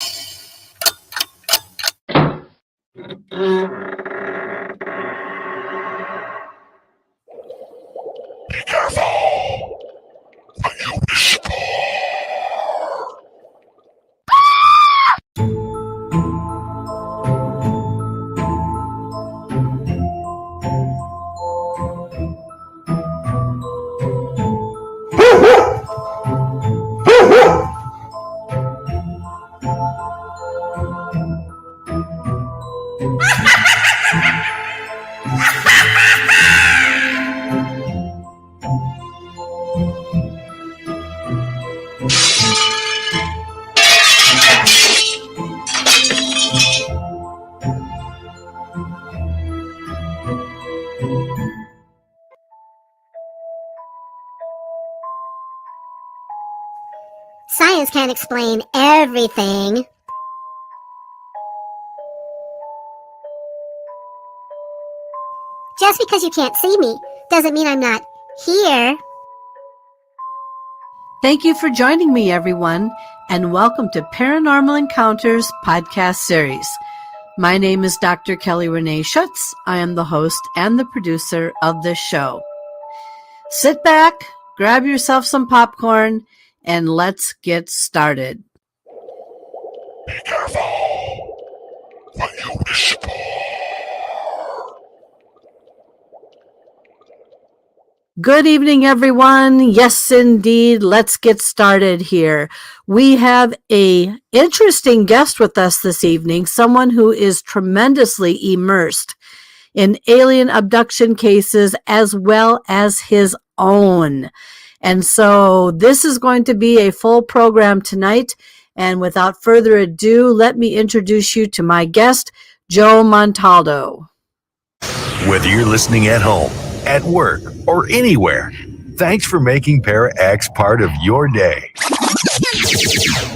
Be careful when you whisper. Science can't explain everything. Just because you can't see me doesn't mean I'm not here. Thank you for joining me, everyone, and welcome to Paranormal Encounters podcast series. My name is Dr. Kelly Renee Schutz. I am the host and the producer of this show. Sit back, grab yourself some popcorn, and let's get started. Be careful when you whisper. Good evening, everyone. Yes, indeed. Let's get started here. We have an interesting guest with us this evening, someone who is tremendously immersed in alien abduction cases as well as his own. And so this is going to be a full program tonight. And without further ado, let me introduce you to my guest, Joe Montaldo. Whether you're listening at home, at work, or anywhere, thanks for making ParaX part of your day.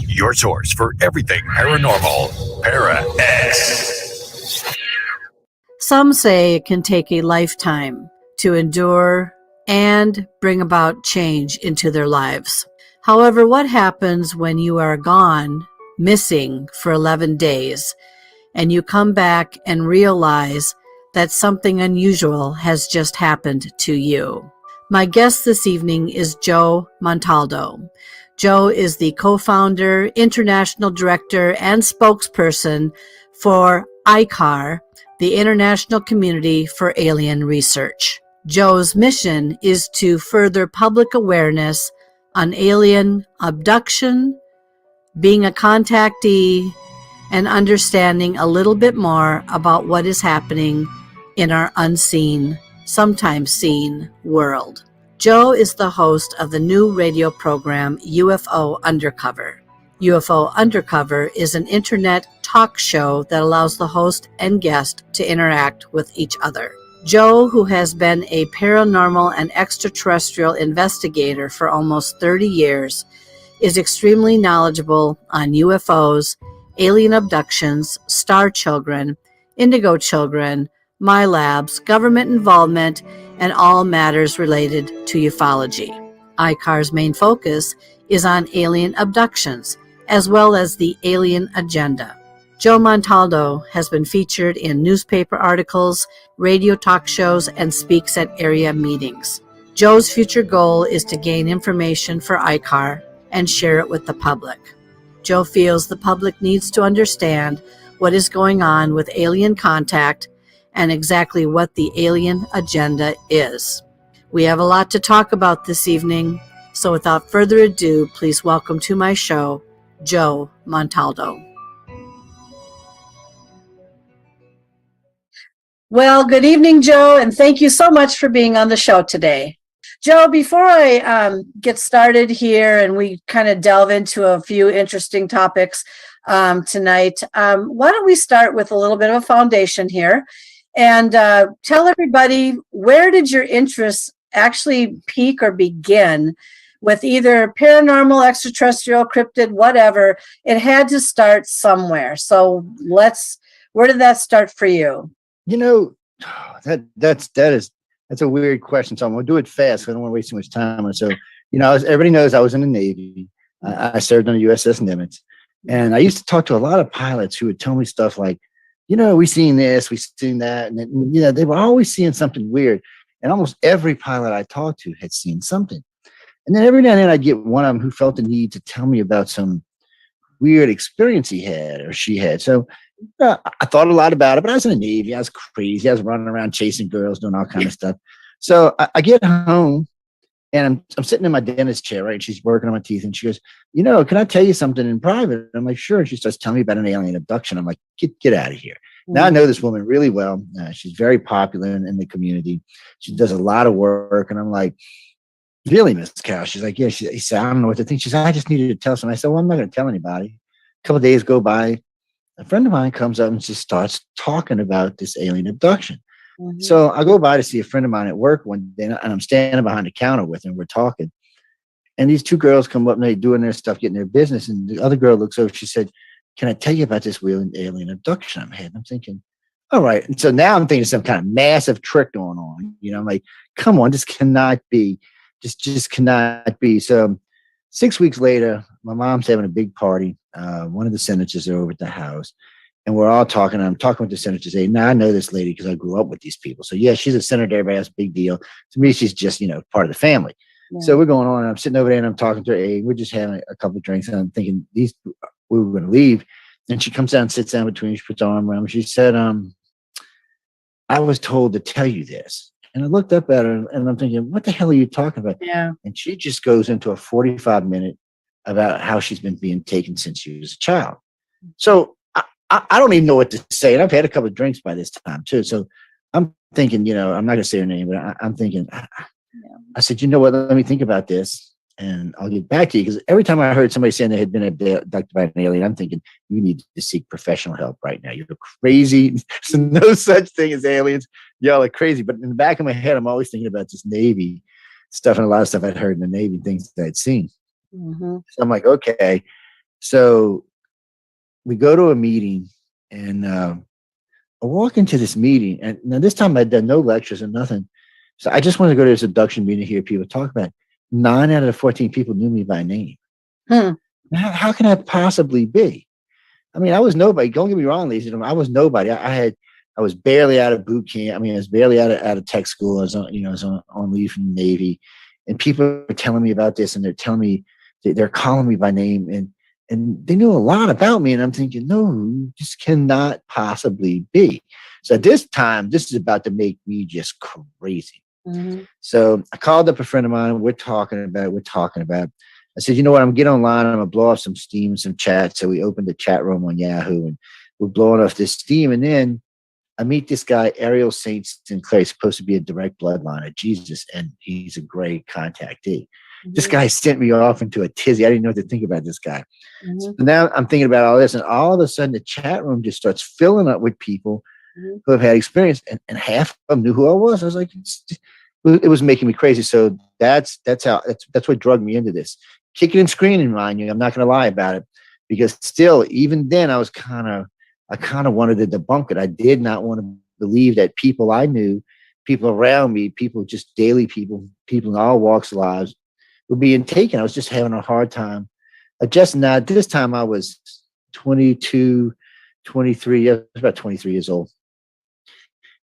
Your source for everything paranormal, ParaX. Some say it can take a lifetime to endure and bring about change into their lives. However, what happens when you are gone, missing for 11 days, and you come back and realize that something unusual has just happened to you? My guest this evening is Joe Montaldo. Joe is the co-founder, international director, and spokesperson for I.C.A.R, the International Community for Alien Research. Joe's mission is to further public awareness on alien abduction, being a contactee, and understanding a little bit more about what is happening in our unseen, sometimes seen world. Joe is the host of the new radio program UFO Undercover. UFO Undercover is an internet talk show that allows the host and guest to interact with each other. Joe, who has been a paranormal and extraterrestrial investigator for almost 30 years, is extremely knowledgeable on UFOs, alien abductions, star children, indigo children, my labs, government involvement, and all matters related to ufology. I.C.A.R's main focus is on alien abductions, as well as the alien agenda. Joe Montaldo has been featured in newspaper articles, radio talk shows, and speaks at area meetings. Joe's future goal is to gain information for I.C.A.R and share it with the public. Joe feels the public needs to understand what is going on with alien contact and exactly what the alien agenda is. We have a lot to talk about this evening, so without further ado, please welcome to my show, Joe Montaldo. Well, good evening, Joe, and thank you so much for being on the show today. Joe, before I get started here and we kind of delve into a few interesting topics tonight, why don't we start with a little bit of a foundation here and tell everybody, where did your interests actually peak or begin with either paranormal, extraterrestrial, cryptid, whatever? It had to start somewhere. So where did that start for you? You know, that's a weird question. So I'm going to do it fast. I don't want to waste too much time. So, everybody knows I was in the Navy. I served on the USS Nimitz. And I used to talk to a lot of pilots who would tell me stuff like, we seen this, we seen that. And, then, they were always seeing something weird. And almost every pilot I talked to had seen something. And then every now and then I'd get one of them who felt the need to tell me about some weird experience he had or she had. So I thought a lot about it, but I was in the Navy. I was crazy. I was running around chasing girls, doing all kind of stuff. So I get home and I'm sitting in my dentist chair, right? And she's working on my teeth and she goes, can I tell you something in private? And I'm like, sure. And she starts telling me about an alien abduction. I'm like, get out of here. Now I know this woman really well. She's very popular in the community. She does a lot of work. And I'm like, really, Miss Carol? She's like, yeah. He said, I don't know what to think. She said, I just needed to tell someone. I said, well, I'm not going to tell anybody. A couple of days go by. A friend of mine comes up and just starts talking about this alien abduction. So I go by to see a friend of mine at work one day, and I'm standing behind the counter with him. We're talking. And these two girls come up and they're doing their stuff, getting their business. And the other girl looks over. She said, can I tell you about this alien abduction I'm having? I'm thinking, all right. And so now I'm thinking some kind of massive trick going on. I'm like, come on, this cannot be. Just cannot be. So 6 weeks later, my mom's having a big party. One of the senators are over at the house. And we're all talking. I'm talking with the senator today. Now I know this lady because I grew up with these people. So yeah, she's a senator. Everybody has a big deal. To me, she's just, part of the family. Yeah. So we're going on and I'm sitting over there and I'm talking to her. Hey, we're just having a couple of drinks and I'm thinking we were going to leave. And she comes down and sits down between, she puts her arm around me. She said, I was told to tell you this. And I looked up at her and I'm thinking, what the hell are you talking about? Yeah. And she just goes into a 45-minute about how she's been being taken since she was a child. So I don't even know what to say. And I've had a couple of drinks by this time too. So I'm thinking, I'm not going to say her name, but I'm thinking, I said, you know what, let me think about this and I'll get back to you. Because every time I heard somebody saying they had been abducted by an alien, I'm thinking, you need to seek professional help right now. You're crazy. There's no such thing as aliens. Y'all are crazy. But in the back of my head, I'm always thinking about this Navy stuff and a lot of stuff I'd heard in the Navy, things that I'd seen. So I'm like, okay. So we go to a meeting and I walk into this meeting. And now this time I'd done no lectures or nothing. So I just wanted to go to this abduction meeting to hear people talk about it. 9 out of the 14 people knew me by name. How can that possibly be? I mean, I was nobody. Don't get me wrong, ladies and gentlemen. I was nobody. I was barely out of boot camp. I mean, I was barely out of tech school. I was on leave from the Navy. And people are telling me about this and they're telling me, they're calling me by name. And they knew a lot about me. And I'm thinking, no, this cannot possibly be. So at this time, this is about to make me just crazy. So I called up a friend of mine. We're talking about it. I said, you know what? I'm going to get online. I'm going to blow off some steam and some chat. So we opened the chat room on Yahoo and we're blowing off this steam. And then I meet this guy, Ariel St. Sinclair. He's supposed to be a direct bloodline of Jesus. And he's a great contactee. This guy sent me off into a tizzy. I didn't know what to think about this guy. So now I'm thinking about all this, and all of a sudden the chat room just starts filling up with people who have had experience, and half of them knew who I was. I was like, it was making me crazy. So that's what drugged me into this. Kicking and screaming, mind you. I'm not going to lie about it, because still, even then, I kind of wanted to debunk it. I did not want to believe that people I knew, people around me, people just daily people in all walks of lives, were being taken. I was just having a hard time adjusting. Now, at this time, I was 22, 23. I was about 23 years old.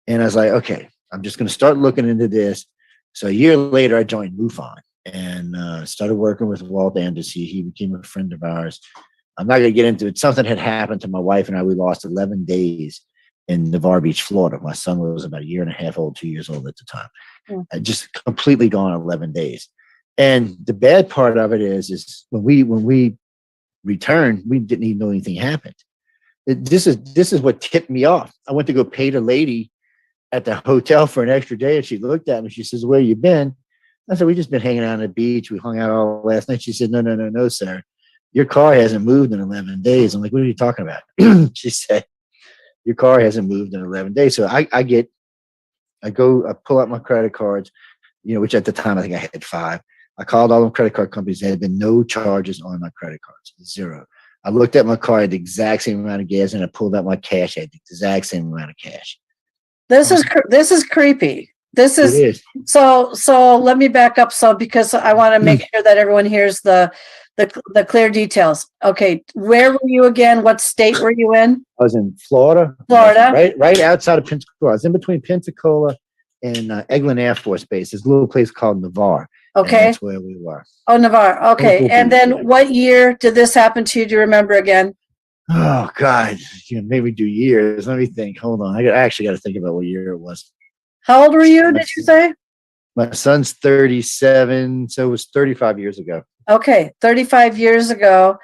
And I was like, okay, I'm just going to start looking into this. So a year later, I joined MUFON and started working with Walt Andersey. He became a friend of ours. I'm not going to get into it. Something had happened to my wife and I. We lost 11 days in Navarre Beach, Florida. My son was about a year and a half old, 2 years old at the time. I just completely gone 11 days. And the bad part of it is when we returned, we didn't even know anything happened. This is what tipped me off. I went to go pay the lady at the hotel for an extra day, and she looked at me. She says, "Where you been?" I said, "We just been hanging out on the beach. We hung out all last night." She said, No, sir. Your car hasn't moved in 11 days. I'm like, "What are you talking about?" She said, "Your car hasn't moved in 11 days." So I pull out my credit cards, which at the time I think I had 5. I called all the credit card companies. There had been no charges on my credit cards, 0. I looked at my car, I had the exact same amount of gas, and I pulled out my cash, I had the exact same amount of cash. This is creepy. This is. So let me back up. So, because I want to make sure that everyone hears the The clear details. Okay. Where were you again? What state were you in? I was in Florida. Florida. Right outside of Pensacola. I was in between Pensacola and Eglin Air Force Base. There's a little place called Navarre. Okay. That's where we were. Oh, Navarre. Okay. And then what year did this happen to you? Do you remember again? Oh God, maybe do years. Let me think. Hold on. I actually got to think about what year it was. How old were you? Did you say? My son's 37, so it was 35 years ago. Okay, 35 years ago,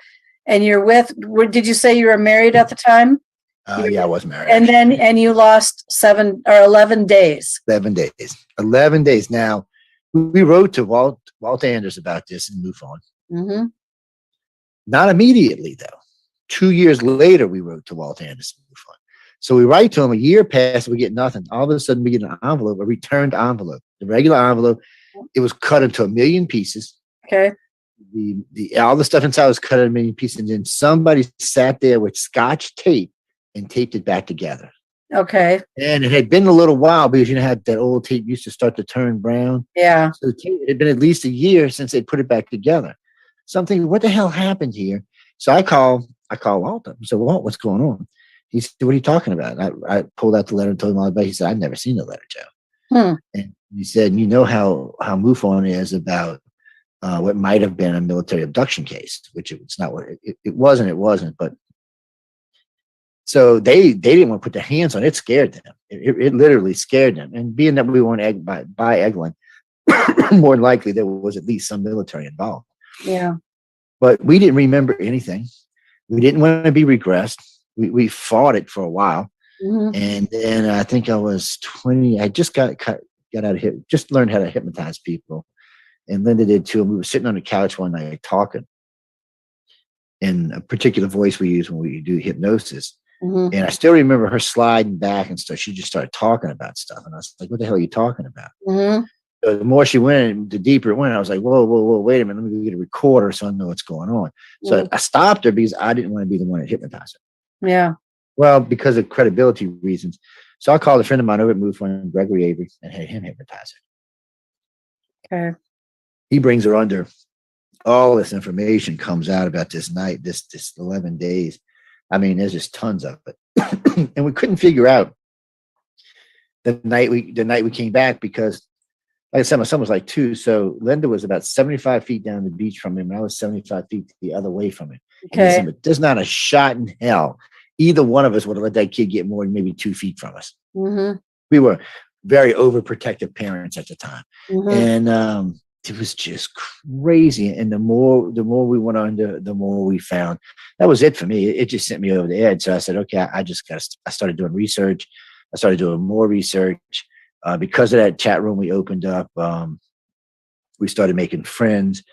and you're with. Did you say you were married at the time? Yeah, I was married. And then you lost 7 or 11 days. 11 days. 11 days. Now, we wrote to Walt Anders about this and moved on. Mm-hmm. Not immediately, though. 2 years later, we wrote to Walt Anders and moved on. So we write to him. A year passed, we get nothing. All of a sudden, we get an envelope, a returned envelope, the regular envelope. It was cut into 1 million pieces. Okay. All the stuff inside was cut into 1 million pieces, and then somebody sat there with Scotch tape and taped it back together. Okay. And it had been a little while because had that old tape used to start to turn brown. Yeah. So it had been at least a year since they put it back together. So I'm thinking, what the hell happened here? So I call Walt up. I said, Walt, what's going on? He said, what are you talking about? And I pulled out the letter and told him all about it. He said, I've never seen the letter, Joe. And he said, you know how MUFON is about what might have been a military abduction case, which it's not what it wasn't. But so they didn't want to put their hands on it. It scared them. It literally scared them. And being that we weren't by Eglin, more than likely there was at least some military involved. Yeah. But we didn't remember anything. We didn't want to be regressed. We fought it for a while. Mm-hmm. And then I think I was 20. I just got out of just learned how to hypnotize people. And Linda did too. And we were sitting on the couch one night talking in a particular voice we use when we do hypnosis. Mm-hmm. And I still remember her sliding back and stuff. She just started talking about stuff. And I was like, what the hell are you talking about? Mm-hmm. So the more she went, the deeper it went. I was like, whoa, wait a minute. Let me get a recorder so I know what's going on. So I stopped her because I didn't want to be the one that hypnotized her. Yeah. Well, because of credibility reasons. So I called a friend of mine over at MUFON, Gregory Avery, and had him hypnotize her. Okay. He brings her under. All this information comes out about this night, this 11 days. I mean, there's just tons of it. And we couldn't figure out the night we came back because, like I said, my son was like 2. So Linda was about 75 feet down the beach from him. And I was 75 feet the other way from him. Okay. Said, there's not a shot in hell either one of us would have let that kid get more than maybe 2 feet from us. Mm-hmm. We were very overprotective parents at the time. Mm-hmm. And it was just crazy. And the more we went under, the more we found. That was it for me. It just sent me over the edge. So I said, okay, I started doing research. I started doing more research. Because of that chat room we opened up, we started making friends.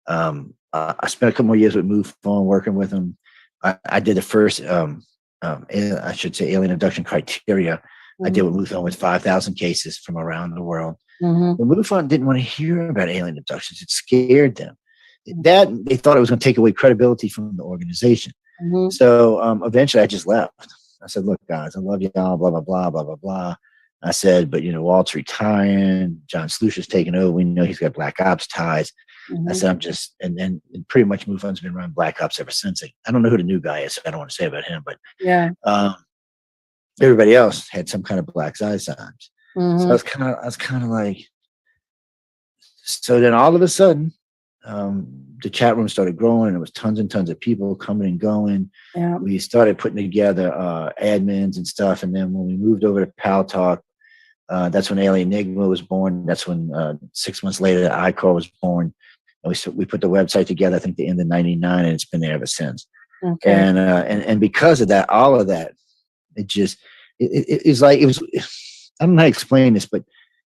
I spent a couple more years with MUFON working with them. I did the first, I should say, alien abduction criteria. Mm-hmm. I did with MUFON with 5,000 cases from around the world. Mm-hmm. But MUFON didn't want to hear about alien abductions. It scared them. They thought it was going to take away credibility from the organization. Mm-hmm. So eventually I just left. I said, look, guys, I love y'all, blah, blah, blah, blah, blah, blah. I said, but, Walt's retiring. John Sluicer's taking over. We know he's got Black Ops ties. Mm-hmm. I said, I'm just, and pretty much MUFON's been running Black Ops ever since. I don't know who the new guy is, so I don't want to say about him, but yeah, everybody else had some kind of black eye signs. Mm-hmm. So I was kind of like, so then all of a sudden, the chat room started growing, and there was tons and tons of people coming and going. Yeah. We started putting together admins and stuff, and then when we moved over to Pal Talk, that's when Alien Enigma was born. That's when 6 months later, I.C.A.R was born. And we put the website together, I think the end of '99, and it's been there ever since. Okay. And because of that, all of that, it was like, I don't know how to explain this, but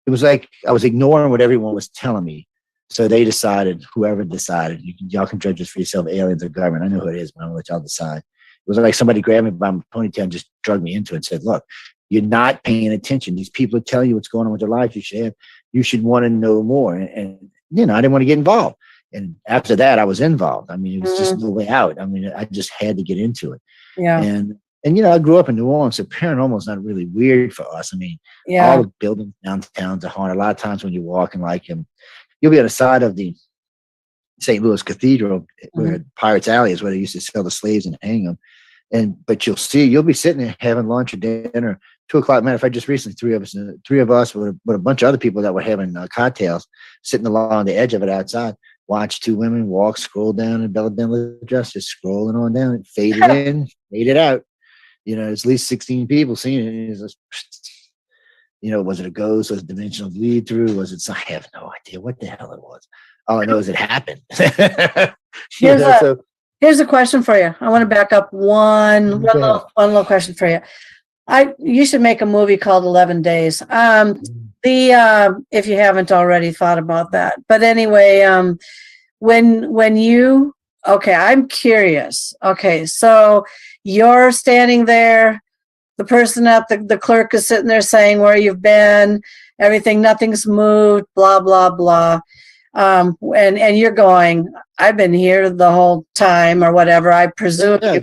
it was like I was ignoring what everyone was telling me. So they decided, whoever decided, y'all can judge this for yourself, aliens or government. I know who it is, but I'm gonna let y'all decide. It was like somebody grabbed me by my ponytail and just drugged me into it and said, look, you're not paying attention. These people are telling you what's going on with their lives. You should want to know more. And I didn't want to get involved. And after that, I was involved. I mean, it was just no way out. I mean, I just had to get into it. Yeah. And I grew up in New Orleans, so paranormal is not really weird for us. I mean, all the buildings downtown are haunted. A lot of times when you're walking, you'll be on the side of the St. Louis Cathedral, where Pirates Alley is, where they used to sell the slaves and hang them. But you'll be sitting there having lunch or dinner, 2 o'clock. Matter of fact, just recently, three of us with a bunch of other people that were having cocktails, sitting along the edge of it outside, watch two women walk, scroll down in Bella dress, just scrolling on down, faded in, faded out. It's at least 16 people seeing it. It's just, was it a ghost? Was it dimensional bleed through? Was it? I have no idea what the hell it was. All I know is it happened. Here's a question for you. I want to back up one little question for you. You should make a movie called 11 Days. If you haven't already thought about that. But anyway, I'm curious. Okay, so you're standing there, the person at the clerk is sitting there saying where you've been, everything, nothing's moved, blah, blah, blah. And you're going, I've been here the whole time or whatever. I presume you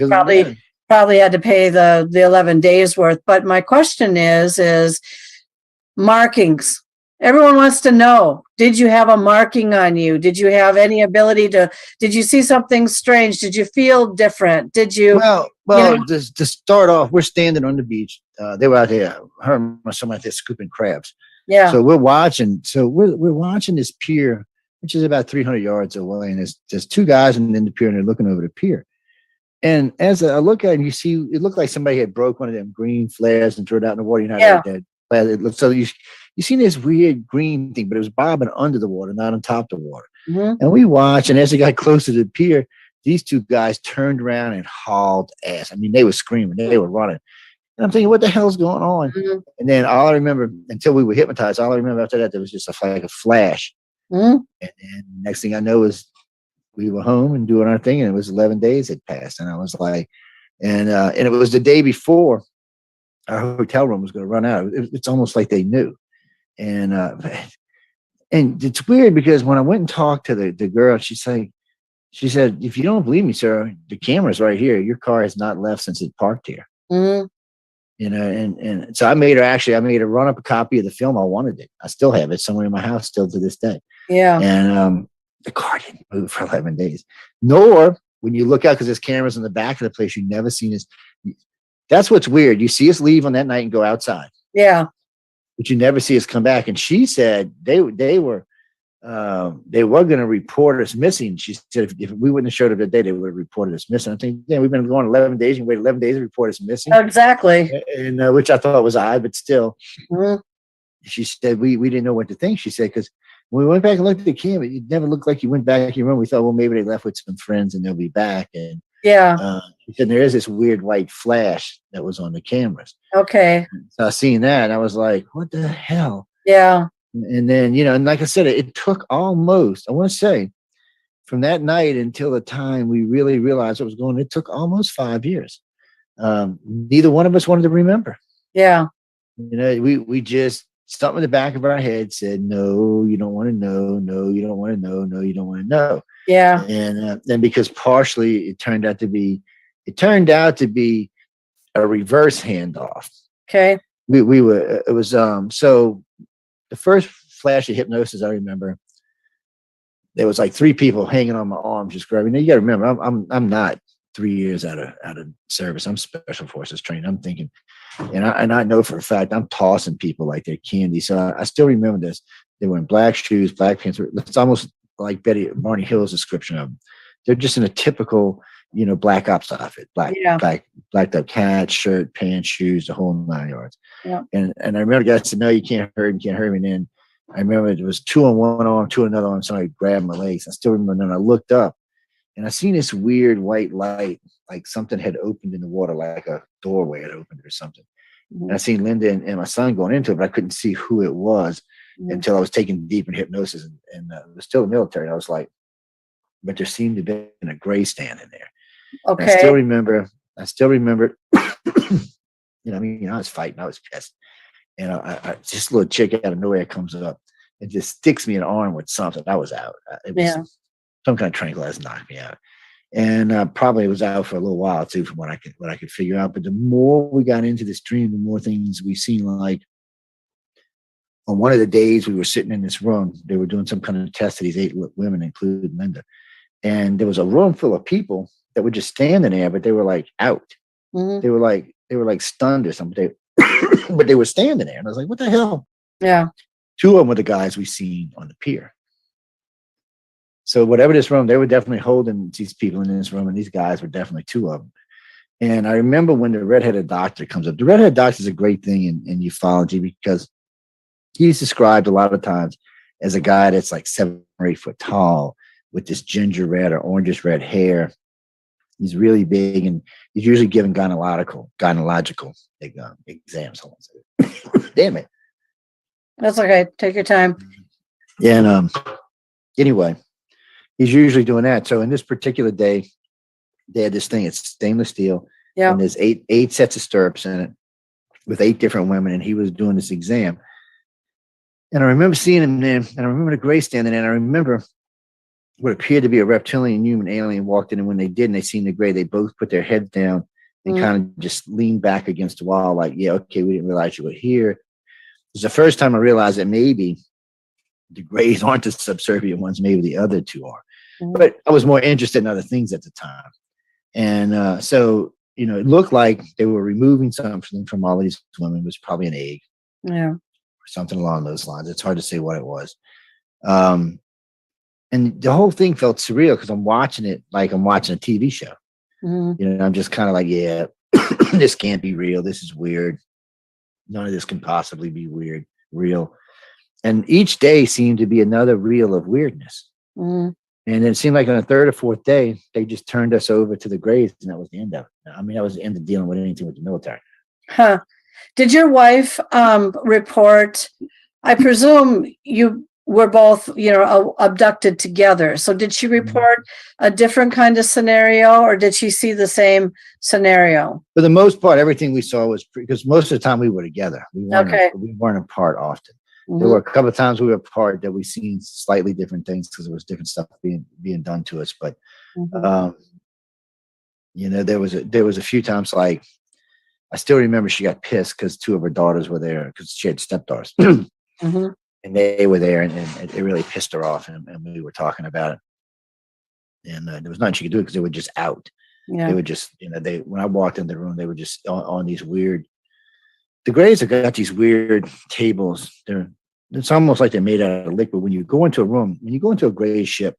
probably had to pay the 11 days worth. But my question is markings. Everyone wants to know, did you have a marking on you? Did you have any ability did you see something strange? Did you feel different? Did you? Well, to start off, we're standing on the beach. They were out there, her and someone out there scooping crabs. Yeah. So we're watching this pier, which is about 300 yards away. And there's two guys in the pier and they're looking over the pier. And as I look at it, you see, it looked like somebody had broke one of them green flares and threw it out in the water. So you seen this weird green thing, but it was bobbing under the water, not on top of the water. Mm-hmm. And we watched, and as it got closer to the pier, these two guys turned around and hauled ass. I mean, they were screaming, they were running. And I'm thinking, what the hell's going on? Mm-hmm. And then all I remember, until we were hypnotized, all I remember after that, there was just like a flash. Mm-hmm. And then next thing I know is we were home and doing our thing, and it was 11 days had passed. And I was like, and it was the day before our hotel room was going to run out. It's almost like they knew. And it's weird because when I went and talked to the girl, she said, if you don't believe me, sir, the camera's right here. Your car has not left since it parked here. Mm-hmm. And so I made her run up a copy of the film. I wanted it. I still have it somewhere in my house still to this day. Yeah. And the car didn't move for 11 days. Nor when you look out, because there's cameras in the back of the place, you never seen this. That's what's weird. You see us leave on that night and go outside. Yeah. But you never see us come back. And she said they were going to report us missing. She said if we wouldn't have showed up that day, they would have reported us missing. I think, we've been going 11 days and wait 11 days to report us missing. Exactly. And which I thought was odd, but still. Mm-hmm. She said we didn't know what to think. She said because when we went back and looked at the camera, it never looked like you went back in your room. We thought, well, maybe they left with some friends and they'll be back. And she said there is this weird white flash that was on the cameras. Okay. So I seen that and I was like, what the hell? Yeah. And then, and like I said, it took almost, I want to say, from that night until the time we really realized what was going on, it took almost 5 years. Neither one of us wanted to remember. Yeah. We just, something in the back of our head said, no, you don't want to know. No, you don't want to know. No, you don't want to know. Yeah. And then because partially it turned out to be a reverse handoff. Okay. So the first flash of hypnosis, I remember there was like 3 people hanging on my arms, just grabbing. Now you got to remember, I'm not 3 years out of service. I'm special forces trained. I'm thinking, and I know for a fact I'm tossing people like they're candy. So I still remember this. They were in black shoes, black pants. It's almost like Barney Hill's description of them. They're just in a typical, black ops outfit, blacked up hat, shirt, pants, shoes, the whole 9 yards. Yeah. And I remember guys said, no, you can't hurt me. And then I remember it was 2 on one arm, 2 on another arm. Somebody grabbed my legs. I still remember. And then I looked up and I seen this weird white light, like something had opened in the water, like a doorway had opened or something. Mm-hmm. And I seen Linda and my son going into it, but I couldn't see who it was until I was taken deep in hypnosis and it was still the military. I was like, but there seemed to be a gray stand in there. Okay. And I still remember, I was fighting, I was pissed. And I just a little chick out of nowhere comes up and just sticks me in the arm with something. I was out. It was some kind of tranquilizer knocked me out. And probably was out for a little while too, from what I could figure out. But the more we got into this dream, the more things we seen like on one of the days we were sitting in this room, they were doing some kind of test to these 8 women, including Linda. And there was a room full of people that were just standing there, but they were like out. Mhm. They were like stunned or something. But they were standing there. And I was like, what the hell? Yeah. 2 of them were the guys we seen on the pier. So whatever this room, they were definitely holding these people in this room, and these guys were definitely 2 of them. And I remember when the redheaded doctor comes up. The redheaded doctor is a great thing in ufology because he's described a lot of times as a guy that's like 7 or 8 foot tall with this ginger red or orangish red hair. He's really big, and he's usually given gynecological exams. Damn it. That's okay. Take your time. And anyway, he's usually doing that. So in this particular day, they had this thing. It's stainless steel, Yeah. and there's eight sets of stirrups in it with 8 different women, and he was doing this exam. And I remember seeing him there, and I remember the gray standing there, and I remember what appeared to be a reptilian human alien walked in, and when they did and they seen the gray, they both put their heads down and kind of just leaned back against the wall like, yeah, okay, we didn't realize you were here. It was the first time I realized that maybe the grays aren't the subservient ones, maybe the other 2 are. But I was more interested in other things at the time. And so, you know, it looked like they were removing something from all these women. It was probably an egg. Yeah. Or something along those lines. It's hard to say what it was. And the whole thing felt surreal because I'm watching it like I'm watching a TV show. You know, I'm just kind of like, yeah, this can't be real. This is weird. None of this can possibly be real. And each day seemed to be another reel of weirdness. And it seemed like on the 3rd or 4th day, they just turned us over to the graves, and that was the end of it. I mean, that was the end of dealing with anything with the military. Huh. Did your wife report? I presume you were both, abducted together. So did she report a different kind of scenario, or did she see the same scenario? For the most part, everything we saw was because most of the time we were together. We weren't apart often. There were a couple of times we were apart that we seen slightly different things because there was different stuff being done to us. But there was a few times like I still remember she got pissed because 2 of her daughters were there because she had stepdaughters. And they were there, and it really pissed her off, and we were talking about it. And there was nothing she could do because they were just out. Yeah. They were just, when I walked in the room, they were just on these weird. The grays have got these weird tables. It's almost like they're made out of liquid. When you go into a gray ship,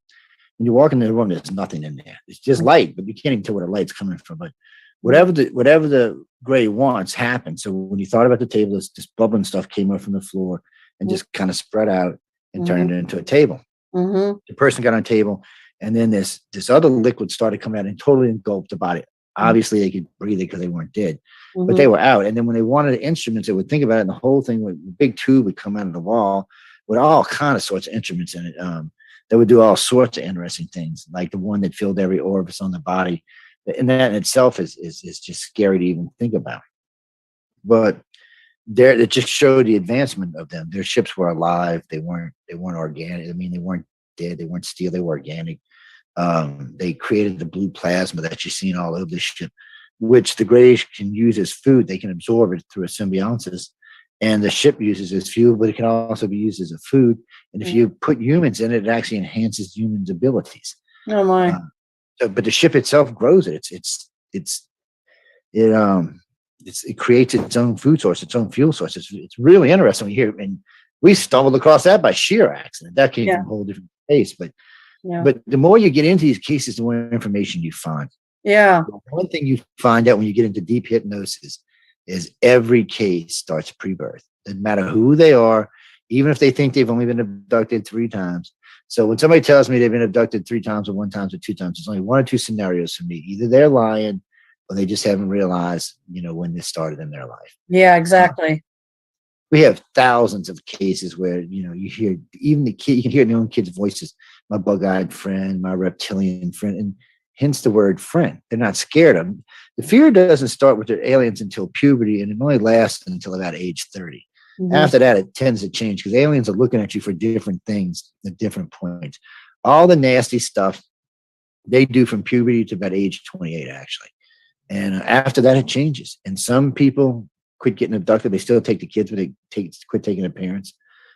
when you walk into the room, there's nothing in there. It's just light, but you can't even tell where the light's coming from. But whatever the gray wants happens. So when you thought about the table, this bubbling stuff came up from the floor and just kind of spread out and turned it into a table. The person got on a table, and then this other liquid started coming out and totally engulfed the body. Obviously, they could breathe it because they weren't dead, but they were out. And then when they wanted instruments, they would think about it, and the whole thing, with a big tube would come out of the wall with all kind of sorts of instruments in it. They would do all sorts of interesting things, like the one that filled every orifice on the body. And that in itself is just scary to even think about. But it just showed the advancement of them. Their ships were alive. They weren't organic. I mean, they weren't dead. They weren't steel. They were organic. They created the blue plasma that you see in all over the ship, which the grays can use as food. They can absorb it through a symbiosis, and the ship uses as fuel, but it can also be used as a food. And if you put humans in it, it actually enhances humans' abilities. Oh my! But the ship itself grows it. It creates its own food source, its own fuel source. It's really interesting when you hear. And we stumbled across that by sheer accident. That came from a whole different place, but. Yeah. But the more you get into these cases, the more information you find. Yeah. One thing you find out when you get into deep hypnosis is every case starts pre-birth. Doesn't matter who they are, even if they think they've only been abducted 3 times. So when somebody tells me they've been abducted 3 times or 1 time or 2 times, there's only 1 or 2 scenarios for me. Either they're lying or they just haven't realized, when this started in their life. Yeah, exactly. We have thousands of cases where, you hear even the kid, you can hear their own kids' voices. My bug-eyed friend, my reptilian friend, and hence the word friend. They're not scared of them. The fear doesn't start with the aliens until puberty, and it only lasts until about age 30. After that, it tends to change because aliens are looking at you for different things at different points. All the nasty stuff they do from puberty to about age 28, actually. And after that, it changes. And some people quit getting abducted. They still take the kids, but they quit taking their parents.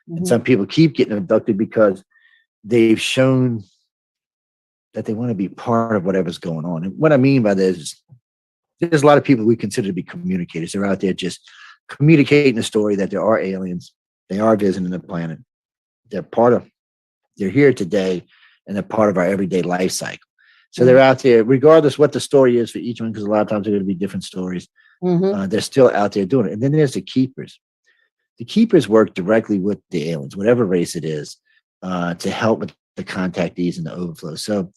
And some people keep getting abducted because they've shown that they want to be part of whatever's going on. And what I mean by this is there's a lot of people we consider to be communicators. They're out there just communicating a story that there are aliens. They are visiting the planet. They're here today, and they're part of our everyday life cycle. So they're out there, regardless what the story is for each one, because a lot of times they're going to be different stories. They're still out there doing it. And then there's the keepers. The keepers work directly with the aliens, whatever race it is, to help with the contactees and the overflow. So,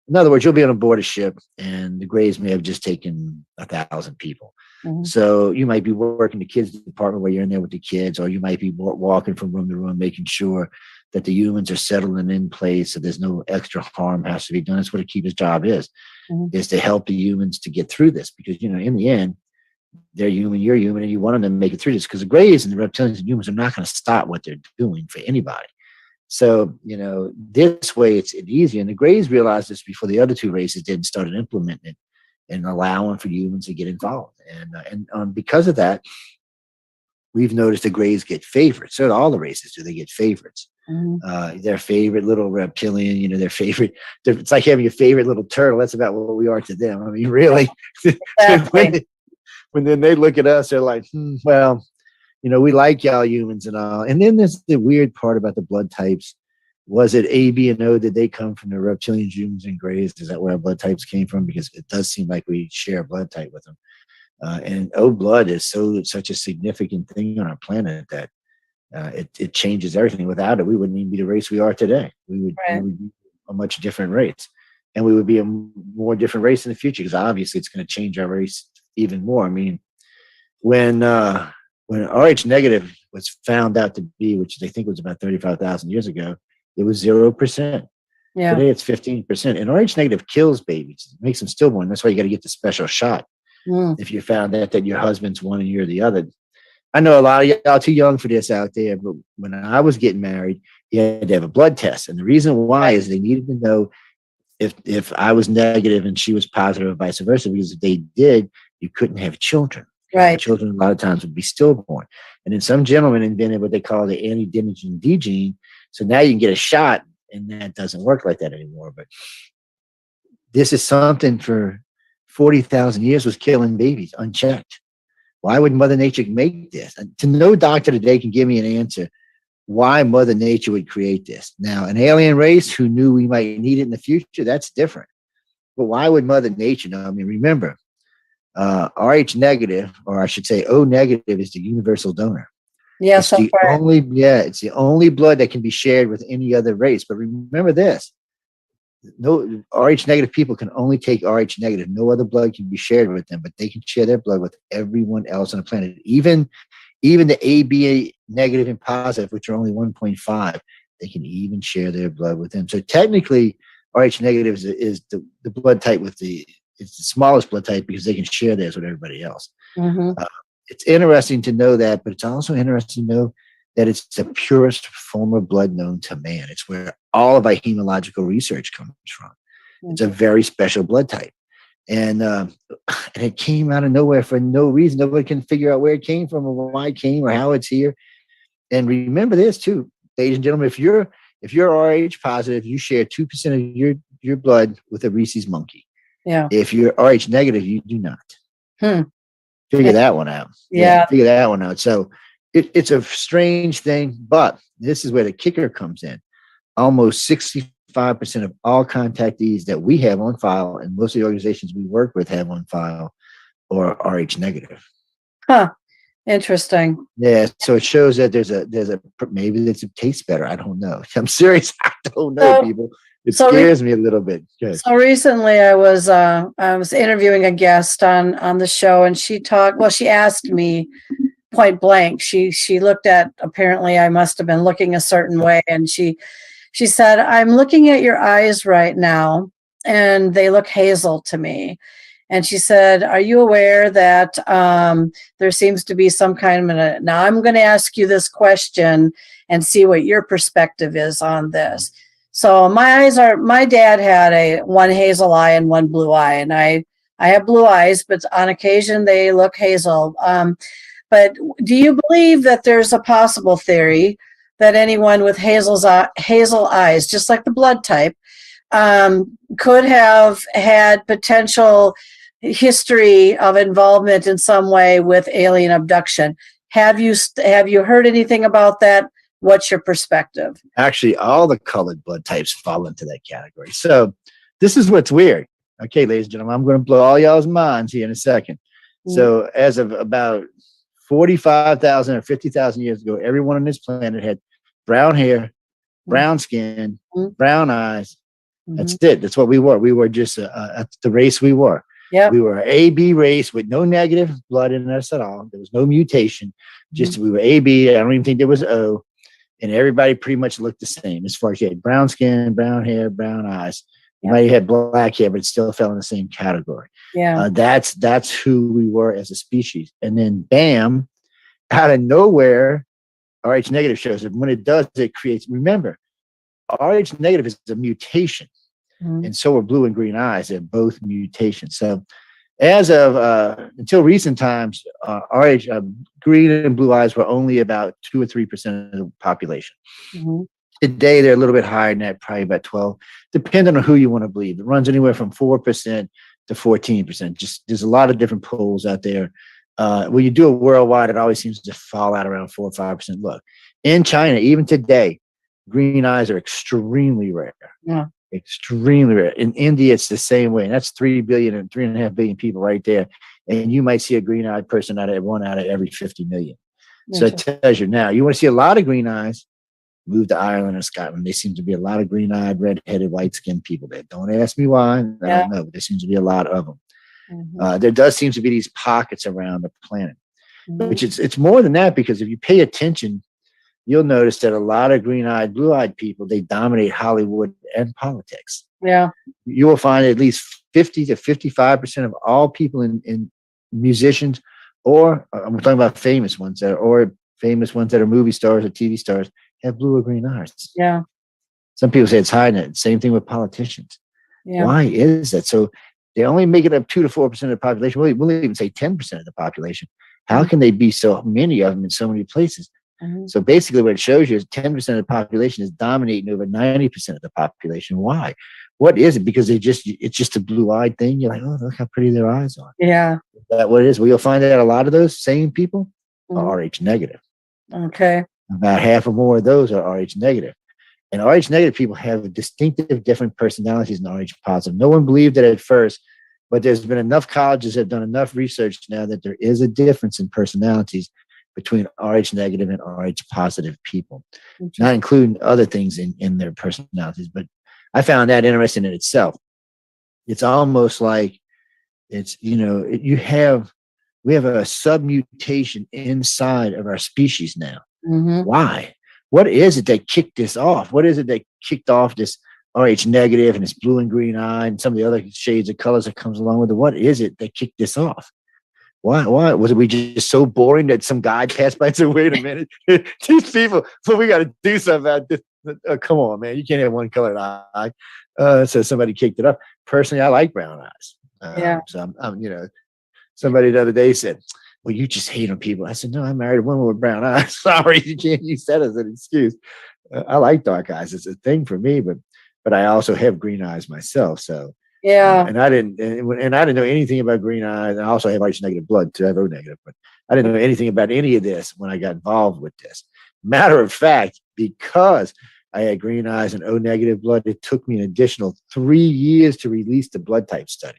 in other words, you'll be on board a ship, and the Greys may have just taken 1,000 people. So you might be working the kids department where you're in there with the kids, or you might be walking from room to room, making sure that the humans are settling in place, so there's no extra harm has to be done. That's what a keeper's job is to help the humans to get through this. Because, in the end, they're human, you're human, and you want them to make it through this. Because the Greys and the reptilians and humans are not going to stop what they're doing for anybody. So, this way it's easier. And the Greys realized this before the other two races did and started implementing it and allowing for humans to get involved. And because of that, we've noticed the Greys get favorites. So all the races do. They get favorites. Their favorite little reptilian, their favorite. It's like having your favorite little turtle. That's about what we are to them. I mean, really. Exactly. when then they look at us, they're like, well, we like y'all humans and all. And then there's the weird part about the blood types. Was it A, B, and O? Did they come from the reptilians, humans, and Greys? Is that where our blood types came from? Because it does seem like we share a blood type with them. And O blood is such a significant thing on our planet that it changes everything. Without it, we wouldn't even be the race we are today. We would be a much different race. And we would be a more different race in the future, because obviously it's going to change our race even more. I mean, when RH negative was found out to be, which they think was about 35,000 years ago, it was 0%. Yeah. Today it's 15%. And RH negative kills babies, it makes them stillborn. That's why you got to get the special shot. If you found out that your husband's one and you're the other. I know a lot of y'all too young for this out there, but when I was getting married, you had to have a blood test. And the reason why is they needed to know if I was negative and she was positive or vice versa, because if they did, you couldn't have children. Right. Children a lot of times would be stillborn. And then some gentlemen invented what they call the anti-denigen D gene. So now you can get a shot, and that doesn't work like that anymore. But this is something for 40,000 years was killing babies unchecked. Why would Mother Nature make this? And to no doctor today can give me an answer why Mother Nature would create this. Now, an alien race who knew we might need it in the future, that's different. But why would Mother Nature know? I mean, remember, RH negative, or I should say O negative, is the universal donor. Yes, it's the only blood that can be shared with any other race. But remember this: no RH negative people can only take RH negative. No other blood can be shared with them, but they can share their blood with everyone else on the planet. Even the AB negative and positive, which are only 1.5, they can even share their blood with them. So technically, RH negative is the blood type it's the smallest blood type, because they can share theirs with everybody else. It's interesting to know that, but it's also interesting to know that it's the purest form of blood known to man. It's where all of our hematological research comes from. It's a very special blood type. And it came out of nowhere for no reason. Nobody can figure out where it came from or why it came or how it's here. And remember this too, ladies and gentlemen, if you're RH positive, you share 2% of your blood with a rhesus monkey. Yeah. If you're RH negative, you do not. Figure that one out. Yeah. Figure that one out. So it's a strange thing, but this is where the kicker comes in. Almost 65% of all contactees that we have on file, and most of the organizations we work with have on file, are RH negative. Interesting. Yeah. So it shows that there's a maybe it tastes better. I don't know. I'm serious. I don't know, people. It scares me a little bit. Good. So recently I was interviewing a guest on the show, and she asked me point blank. She looked at, apparently I must have been looking a certain way, and she said, "I'm looking at your eyes right now, and they look hazel to me." And she said, "Are you aware that there seems to be some kind of now I'm going to ask you this question and see what your perspective is on this." So my dad had one hazel eye and one blue eye, and I have blue eyes, but on occasion they look hazel. But do you believe that there's a possible theory that anyone with hazel eyes, just like the blood type, could have had potential history of involvement in some way with alien abduction. Have you heard anything about that? What's your perspective? Actually, all the colored blood types fall into that category. So this is what's weird. Okay, ladies and gentlemen, I'm going to blow all y'all's minds here in a second. So as of about 45,000 or 50,000 years ago, everyone on this planet had brown hair, brown skin, brown eyes. That's it. That's what we were. We were just that's the race we were. Yep. We were an AB race with no negative blood in us at all. There was no mutation. Just we were AB. I don't even think there was O. And everybody pretty much looked the same as far as you had brown skin, brown hair, brown eyes. You might have had black hair, but it still fell in the same category. Yeah. That's who we were as a species. And then bam, out of nowhere, Rh negative shows up. When it does, it creates, remember, Rh negative is a mutation. And so are blue and green eyes. They're both mutations. So as of until recent times, green and blue eyes were only about 2 or 3% of the population. Today, they're a little bit higher than that, probably about 12, depending on who you want to believe. It runs anywhere from 4% to 14%. Just there's a lot of different polls out there. When you do it worldwide, it always seems to fall out around 4 or 5%. Look, in China, even today, green eyes are extremely rare. Yeah. Extremely rare. In India, it's the same way. And that's 3 billion and 3.5 billion people right there. And you might see a green-eyed person one out of every 50 million. So it tells you now, you want to see a lot of green eyes, move to Ireland or Scotland. There seems to be a lot of green-eyed, red-headed, white-skinned people there. Don't ask me why. I don't know, but there seems to be a lot of them. There does seem to be these pockets around the planet, which it's more than that, because if you pay attention, you'll notice that a lot of green-eyed, blue-eyed people, they dominate Hollywood and politics. Yeah. You will find at least 50 to 55% of all people in musicians, or I'm talking about famous ones that are movie stars or TV stars, have blue or green eyes. Yeah. Some people say it's hiding it. Same thing with politicians. Yeah. Why is that? So they only make it up 2 to 4% of the population. We'll even say 10% of the population. How can they be so many of them in so many places? So basically what it shows you is 10% of the population is dominating over 90% of the population. Why? What is it? Because it's just a blue-eyed thing. You're like, oh, look how pretty their eyes are. Yeah. Is that what it is? Well, you'll find that a lot of those same people are Rh negative. Okay. About half or more of those are Rh negative. And Rh negative people have distinctive different personalities than Rh positive. No one believed it at first, but there's been enough colleges that have done enough research now that there is a difference in personalities between Rh negative and Rh positive people, not including other things in their personalities. But I found that interesting in itself. It's almost like we have a submutation inside of our species now. Why? What is it that kicked this off? What is it that kicked off this Rh negative and this blue and green eye and some of the other shades of colors that comes along with it? What is it that kicked this off? Why was it we just so boring that some guy passed by and said, wait a minute, these people, so we got to do something about this. Come on, man, you can't have one colored eye. So somebody kicked it up. Personally, I like brown eyes. So I'm somebody the other day said, well, you just hate on people. I said, no, I married a woman with brown eyes. Sorry, you can't use that as an excuse. I like dark eyes. It's a thing for me, but I also have green eyes myself. So yeah, and I didn't know anything about green eyes. I also have Rh negative blood too. I have O negative, but I didn't know anything about any of this when I got involved with this. Matter of fact, because I had green eyes and O negative blood, it took me an additional 3 years to release the blood type study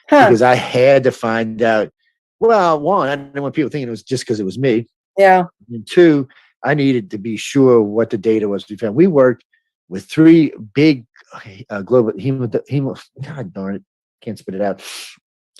because I had to find out. Well, one, I didn't want people thinking it was just because it was me. Yeah. And two, I needed to be sure what the data was. We worked with 3 big global God darn it, can't spit it out.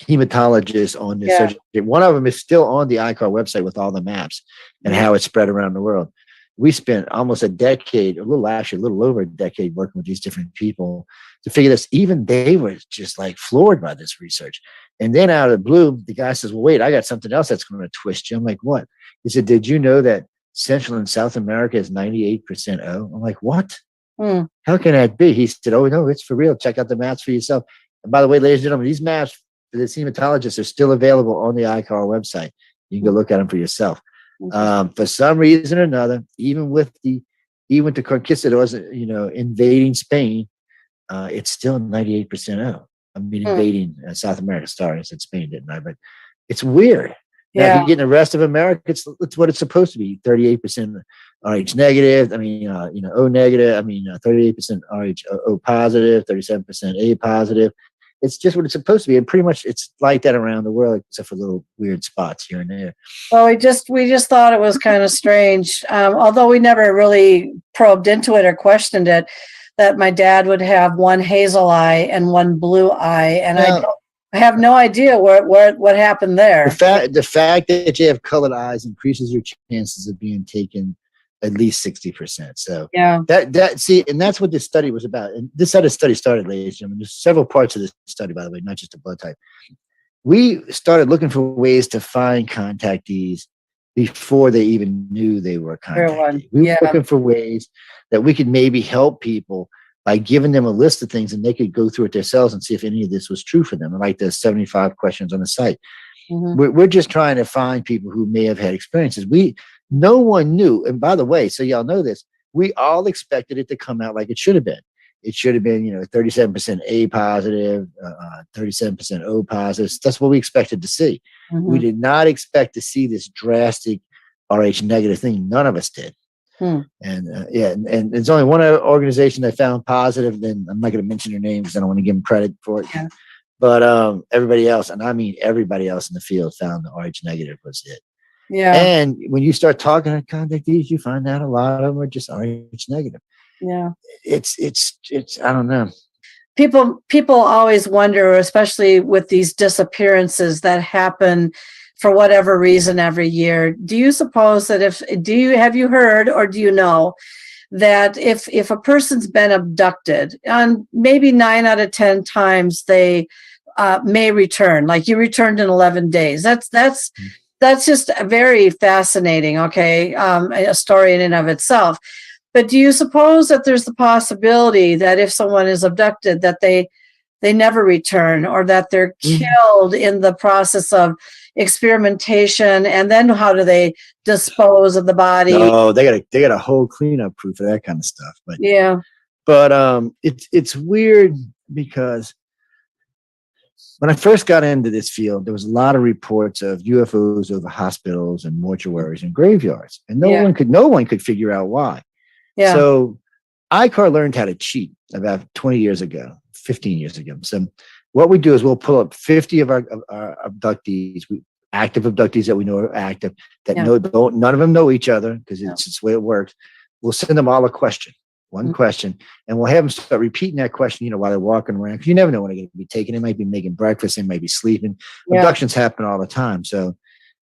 Hematologists on this surgery. One of them is still on the I.C.A.R website with all the maps and how it's spread around the world. We spent almost a decade, a little over a decade working with these different people to figure this. Even they were just like floored by this research. And then out of the blue, the guy says, well, wait, I got something else that's going to twist you. I'm like, what? He said, did you know that Central and South America is 98% O? I'm like, what? How can that be? He said, oh, no, it's for real. Check out the maps for yourself. And by the way, ladies and gentlemen, these maps for the hematologists are still available on the I.C.A.R website. You can go look at them for yourself. For some reason or another, even with the even to conquista, it wasn't, invading Spain. It's still 98% O. I mean, invading South America. Sorry, I said Spain, didn't I? But it's weird. Now, if Yeah. you get in the rest of America, it's what it's supposed to be. 38% Rh negative. I mean, O negative. I mean, 38% Rh O positive, 37% A positive. It's just what it's supposed to be, and pretty much it's like that around the world, except for little weird spots here and there. Well, we just thought it was kind of strange, although we never really probed into it or questioned it. That my dad would have one hazel eye and one blue eye, and I have no idea what happened there. The fact that you have colored eyes increases your chances of being taken at least 60%. So yeah, and that's what this study was about. And this study started, ladies and gentlemen. There's several parts of this study, by the way, not just the blood type. We started looking for ways to find contactees before they even knew they were contactees. We were looking for ways that we could maybe help people by giving them a list of things, and they could go through it themselves and see if any of this was true for them. Like the 75 questions on the site. We're just trying to find people who may have had experiences. No one knew. And by the way, so y'all know this, we all expected it to come out like it should have been. It should have been, 37% A positive, 37% O positive. That's what we expected to see. We did not expect to see this drastic Rh negative thing. None of us did. And and there's only one organization that found positive. Then I'm not going to mention their name because I don't want to give them credit for it. Yeah. But everybody else, and I mean everybody else in the field, found the Rh negative was it. Yeah. And when you start talking to contactees, you find out a lot of them are just Rh negative. Yeah. It's I don't know. People always wonder, especially with these disappearances that happen for whatever reason every year. Do you suppose that have you heard or do you know that if a person's been abducted, and maybe 9 out of 10 times they may return, like you returned in 11 days. That's just very fascinating. Okay. A story in and of itself. But do you suppose that there's the possibility that if someone is abducted, that they never return, or that they're killed in the process of experimentation, and then how do they dispose of the body? Oh, they got a whole cleanup crew for that kind of stuff. But it's weird because when I first got into this field, there was a lot of reports of UFOs over hospitals and mortuaries and graveyards, and no one could figure out why. Yeah. So I.C.A.R learned how to cheat about 20 years ago, 15 years ago. So what we do is we'll pull up 50 of our abductees, active abductees that we know are active, that none of them know each other because it's the way it works. We'll send them all a question, one question, and we'll have them start repeating that question, while they're walking around. Because you never know when they're going to be taken. They might be making breakfast, they might be sleeping. Yeah. Abductions happen all the time. So,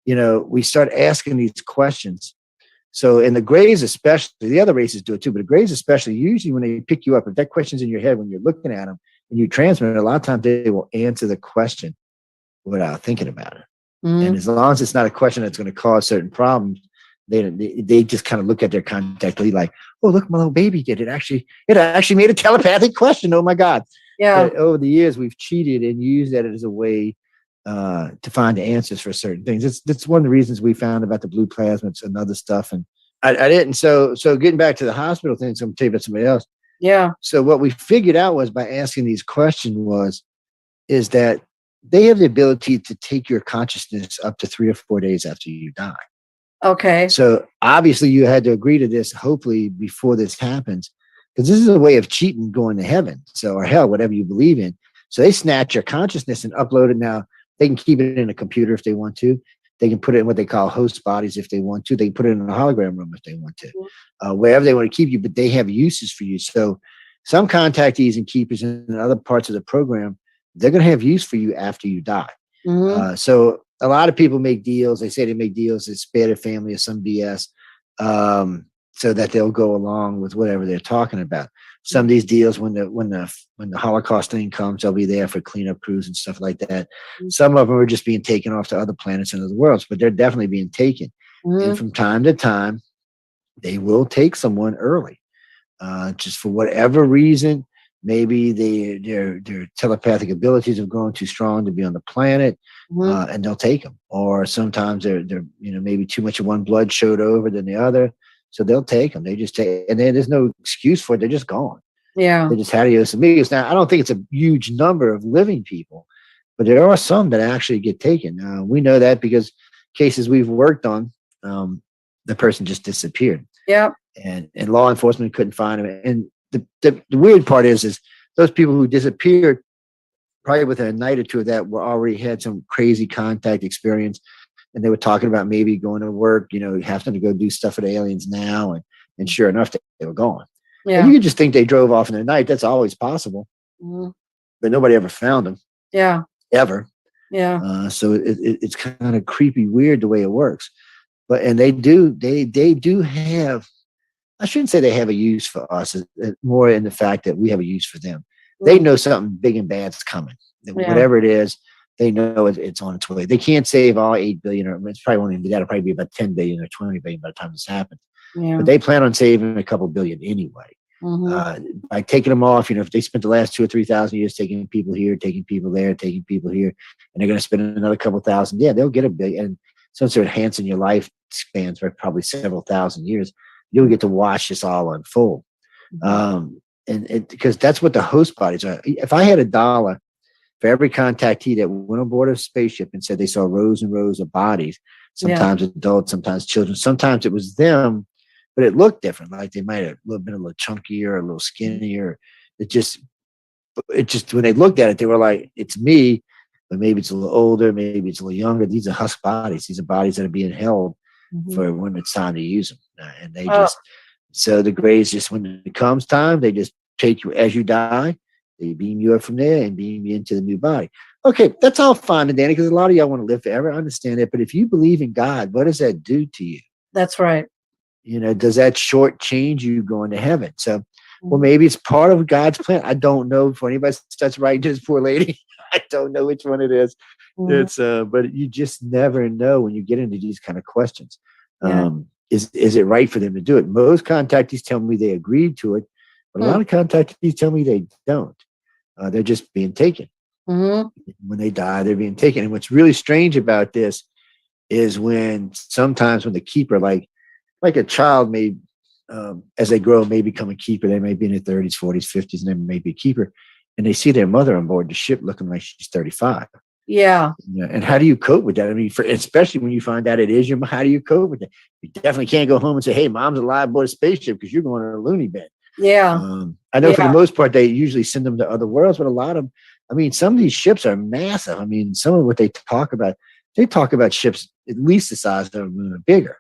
we start asking these questions. So in the Greys especially, the other races do it too, but the Greys especially, usually when they pick you up, if that question's in your head when you're looking at them and you transmit it, a lot of times they will answer the question without thinking about it. And as long as it's not a question that's going to cause certain problems, they just kind of look at their contactee like, oh, look, my little baby did it. It actually made a telepathic question. Oh my God. Yeah. But over the years, we've cheated and used that as a way to find the answers for certain things. That's one of the reasons we found about the blue plasmids and other stuff. And I didn't. So getting back to the hospital thing, so I'm going to tell you about somebody else. Yeah. So what we figured out was by asking these questions is that they have the ability to take your consciousness up to 3 or 4 days after you die. Okay. So obviously you had to agree to this, hopefully before this happens, because this is a way of cheating going to heaven. So, or hell, whatever you believe in. So they snatch your consciousness and upload it. Now they can keep it in a computer if they want to. They can put it in what they call host bodies if they want to. They can put it in a hologram room if they want to, wherever they want to keep you, but they have uses for you. So some contactees and keepers in other parts of the program, they're going to have use for you after you die. So a lot of people make deals. They say they make deals to spare their family or some BS so that they'll go along with whatever they're talking about. Some of these deals, when the Holocaust thing comes, they'll be there for cleanup crews and stuff like that. Some of them are just being taken off to other planets and other worlds, but they're definitely being taken. And from time to time, they will take someone early, just for whatever reason. Maybe their telepathic abilities have grown too strong to be on the planet, and they'll take them. Or sometimes they're maybe too much of one blood showed over than the other. So they'll take them. They just take, and then there's no excuse for it. They're just gone. Yeah. They just adios amigos. Now, I don't think it's a huge number of living people, but there are some that actually get taken. We know that because cases we've worked on, the person just disappeared. Yeah. And law enforcement couldn't find him. And the weird part is those people who disappeared, probably within a night or two of that, were already had some crazy contact experience. And they were talking about maybe going to work, having to go do stuff for the aliens now. And sure enough, they were gone. Yeah. And you could just think they drove off in the night. That's always possible. Mm-hmm. But nobody ever found them. Yeah. Ever. Yeah. So it's kind of creepy, weird the way it works. And they do have, I shouldn't say they have a use for us, more in the fact that we have a use for them. They know something big and bad's coming. Yeah. Whatever it is, they know it's on its way. They can't save all 8 billion, or it's probably won't even be that. It'll probably be about 10 billion or 20 billion by the time this happens. Yeah. But they plan on saving a couple billion anyway. Mm-hmm. By taking them off, if they spent the last 2,000 or 3,000 years taking people here, taking people there, taking people here, and they're going to spend another couple thousand, they'll get $1 billion. And since they're enhancing your life spans for probably several thousand years, you'll get to watch this all unfold. Mm-hmm. And because that's what the host bodies are. If I had $1 for every contactee that went on board a spaceship and said they saw rows and rows of bodies, sometimes adults, sometimes children, sometimes it was them, but it looked different. Like they might have been a little chunkier, a little skinnier. It just when they looked at it, they were like, it's me, but maybe it's a little older, maybe it's a little younger. These are husk bodies. These are bodies that are being held for when it's time to use them. And they so the Greys just, when it comes time, they just take you as you die. They beam you up from there and beam you into the new body. Okay, that's all fine and dandy because a lot of y'all want to live forever. I understand that. But if you believe in God, what does that do to you? That's right. Does that shortchange you going to heaven? So, well, maybe it's part of God's plan. I don't know. Before anybody starts writing to this poor lady, I don't know which one it is. It's but you just never know when you get into these kind of questions. Yeah. Is it right for them to do it? Most contactees tell me they agreed to it, but a lot of contactees tell me they don't. They're just being taken. When they die, they're being taken. And what's really strange about this is sometimes when the keeper, like a child may, as they grow, may become a keeper. They may be in their 30s, 40s, 50s, and they may be a keeper. And they see their mother on board the ship looking like she's 35. Yeah. And how do you cope with that? I mean, especially when you find out it is your mom, how do you cope with that? You definitely can't go home and say, hey, mom's alive aboard a spaceship because you're going to a loony bin. Yeah. I know for the most part, they usually send them to other worlds, but a lot of them, I mean, some of these ships are massive. I mean, some of what they talk about ships at least the size of the moon or bigger.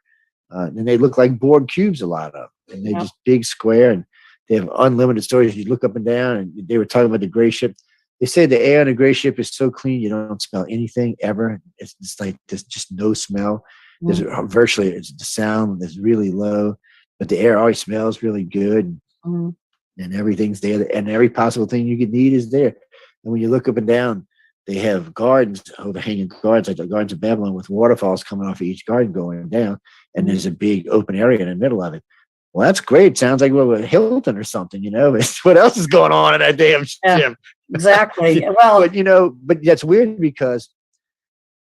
And they look like board cubes, a lot of them. And they're just big, square, and they have unlimited storage. You look up and down, and they were talking about the gray ship. They say the air in a gray ship is so clean, you don't smell anything ever. It's just like there's just no smell. There's the sound is really low, but the air always smells really good. And everything's there, and every possible thing you could need is there. And when you look up and down, they have gardens, overhanging gardens, like the Gardens of Babylon, with waterfalls coming off of each garden going down, and there's a big open area in the middle of it. Well, that's great. Sounds like a Hilton or something, But what else is going on in that damn ship? Exactly. Well, but that's weird because,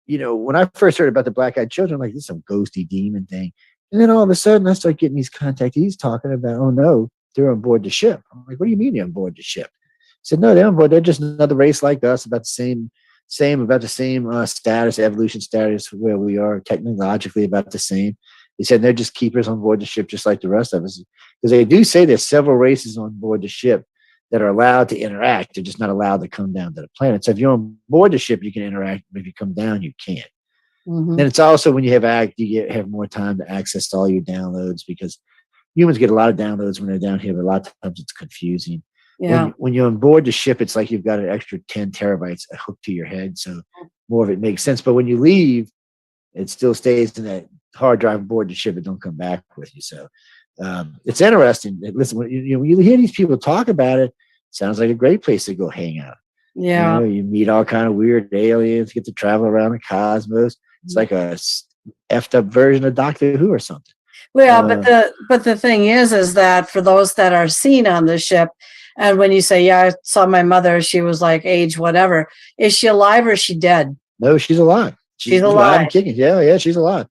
when I first heard about the black-eyed children, I'm like, this is some ghosty demon thing. And then all of a sudden, I start getting these contactees talking about, oh no, they're on board the ship. I'm like, what do you mean they're on board the ship? I said, no, they're on board. They're just another race like us, about the same status, evolution status, where we are technologically about the same. He said they're just keepers on board the ship, just like the rest of us. Because they do say there's several races on board the ship that are allowed to interact. They're just not allowed to come down to the planet. So if you're on board the ship, you can interact. But if you come down, you can't. Then it's also when you have more time to access all your downloads, because humans get a lot of downloads when they're down here, but a lot of times it's confusing. Yeah. When you're on board the ship, it's like you've got an extra 10 terabytes hooked to your head. So more of it makes sense. But when you leave, it still stays in that hard drive aboard the ship. It don't come back with you. So it's interesting. Listen, when you hear these people talk about it, sounds like a great place to go hang out. Yeah. You meet all kind of weird aliens, get to travel around the cosmos. It's like a effed up version of Doctor Who or something. Well, but the thing is that for those that are seen on the ship, and when you say, yeah, I saw my mother, she was like age whatever, is she alive or is she dead? No, she's alive. She's alive. And kicking. Yeah, she's alive.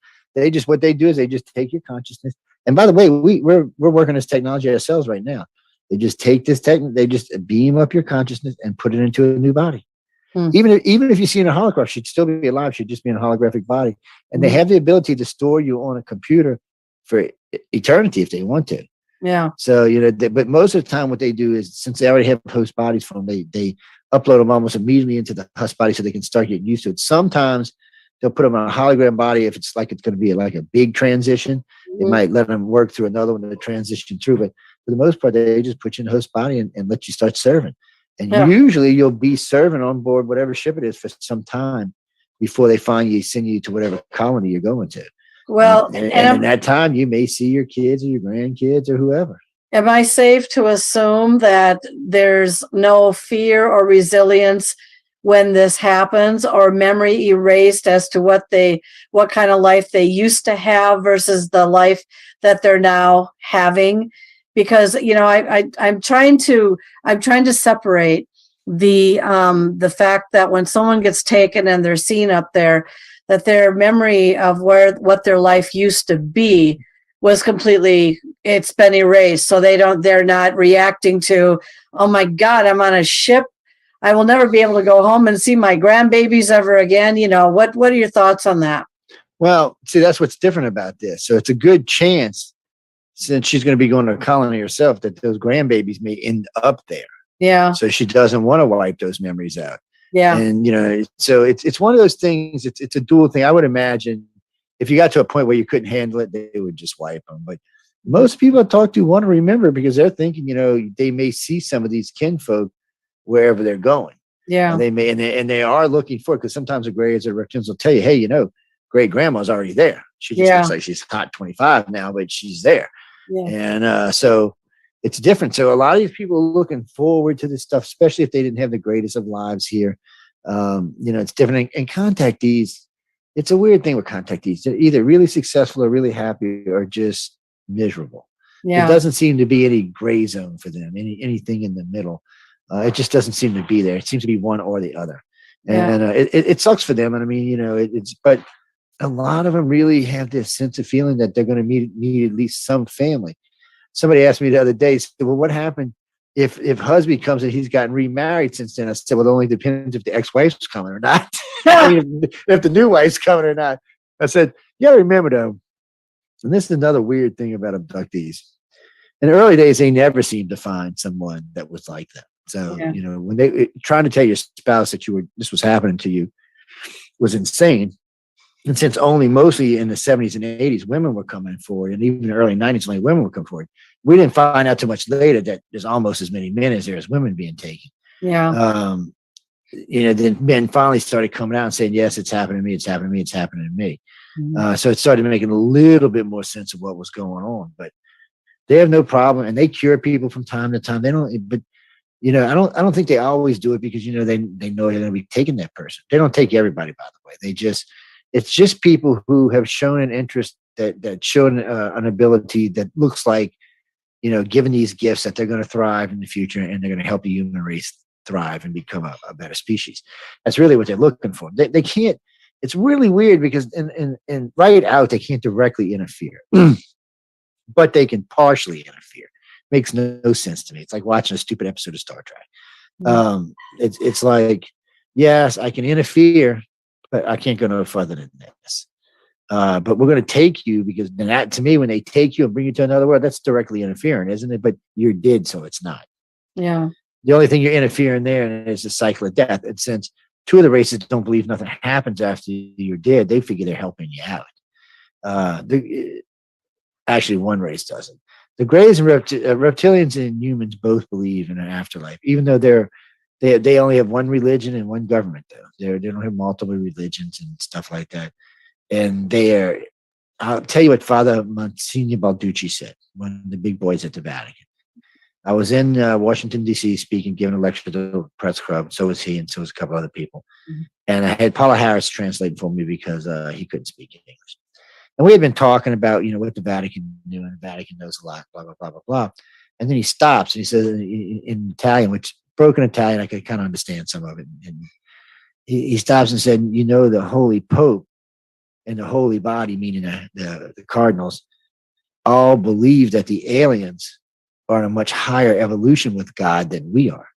What they do is they just take your consciousness And by the way, we're working this technology ourselves right now. They just take this they just beam up your consciousness and put it into a new body. Even if you see in a holograph, she'd still be alive. She'd just be in a holographic body. And they have the ability to store you on a computer for eternity if they want to. Yeah. So, but most of the time what they do is, since they already have host bodies from them, they upload them almost immediately into the host body so they can start getting used to it. Sometimes they'll put them on a hologram body if it's going to be like a big transition. They might let them work through another one to transition through. But for the most part, they just put you in the host body and let you start serving. And usually you'll be serving on board whatever ship it is for some time before they send you to whatever colony you're going to. Well, and in that time, you may see your kids or your grandkids or whoever. Am I safe to assume that there's no fear or resilience when this happens, or memory erased as to what kind of life they used to have versus the life that they're now having? Because I'm trying to separate the fact that when someone gets taken and they're seen up there, that their memory of what their life used to be was completely, it's been erased. So they're not reacting to, oh my God, I'm on a ship. I will never be able to go home and see my grandbabies ever again. What are your thoughts on that? Well, see, that's what's different about this. So it's a good chance, since she's going to be going to a colony herself, that those grandbabies may end up there. Yeah. So she doesn't want to wipe those memories out. Yeah. And, so it's one of those things. It's a dual thing. I would imagine if you got to a point where you couldn't handle it, they would just wipe them. But most people I talk to want to remember, because they're thinking, they may see some of these kinfolk wherever they're going. Yeah. And they may, and they are looking for it, because sometimes the grays or reptilians will tell you, hey, great grandma's already there. She just looks like she's hot 25 now, but she's there. Yeah. And so it's different. So a lot of these people are looking forward to this stuff, especially if they didn't have the greatest of lives here. It's different. And contactees, it's a weird thing with contactees. They're either really successful or really happy or just miserable. Yeah. It doesn't seem to be any gray zone for them, anything in the middle. It just doesn't seem to be there. It seems to be one or the other. And it sucks for them. And I mean, but a lot of them really have this sense of feeling that they're going to meet at least some family. Somebody asked me the other day, said, well, what happened if husband comes and he's gotten remarried since then? I said, well, it only depends if the ex-wife's coming or not. I mean, if the new wife's coming or not. I said, yeah, remember though, and this is another weird thing about abductees. In the early days, they never seemed to find someone that was like that. So, when they trying to tell your spouse that this was happening to you was insane. And since only mostly in the 70s and 80s, women were coming forward, and even in the early 90s, only women would come forward. We didn't find out too much later that there's almost as many men as there is women being taken. Yeah. Then men finally started coming out and saying, yes, it's happening to me. It's happening to me. It's happening to me. Mm-hmm. So it started making a little bit more sense of what was going on, but they have no problem, and they cure people from time to time. They don't, but I don't think they always do it because, they know they're going to be taking that person. They don't take everybody, by the way. It's just people who have shown an interest that shown an ability that looks like, given these gifts, that they're going to thrive in the future and they're going to help the human race thrive and become a better species. That's really what they're looking for. They can't. It's really weird because in right out they can't directly interfere, but they can partially interfere. Makes no sense to me. It's like watching a stupid episode of Star Trek. It's like, yes, I can interfere, but I can't go no further than this. But we're going to take you, because then that, to me, when they take you and bring you to another world, that's directly interfering, isn't it? But you're dead, so it's not. Yeah. The only thing you're interfering there is the cycle of death. And since two of the races don't believe nothing happens after you're dead, they figure they're helping you out. Actually, one race doesn't. The Greys and reptilians and humans both believe in an afterlife, even though they only have one religion and one government. Though they don't have multiple religions and stuff like that. And I'll tell you what Father Monsignor Balducci said, one of the big boys at the Vatican. I was in Washington, D.C. speaking, giving a lecture to the press club. So was he, and so was a couple other people. Mm-hmm. And I had Paula Harris translate for me because he couldn't speak English. And we had been talking about, what the Vatican knew, and the Vatican knows a lot, blah, blah, blah, blah, blah. And then he stops and he says in Italian, which broken Italian, I could kind of understand some of it. And he stops and said, the Holy Pope and the Holy Body, meaning the cardinals, all believe that the aliens are in a much higher evolution with God than we are.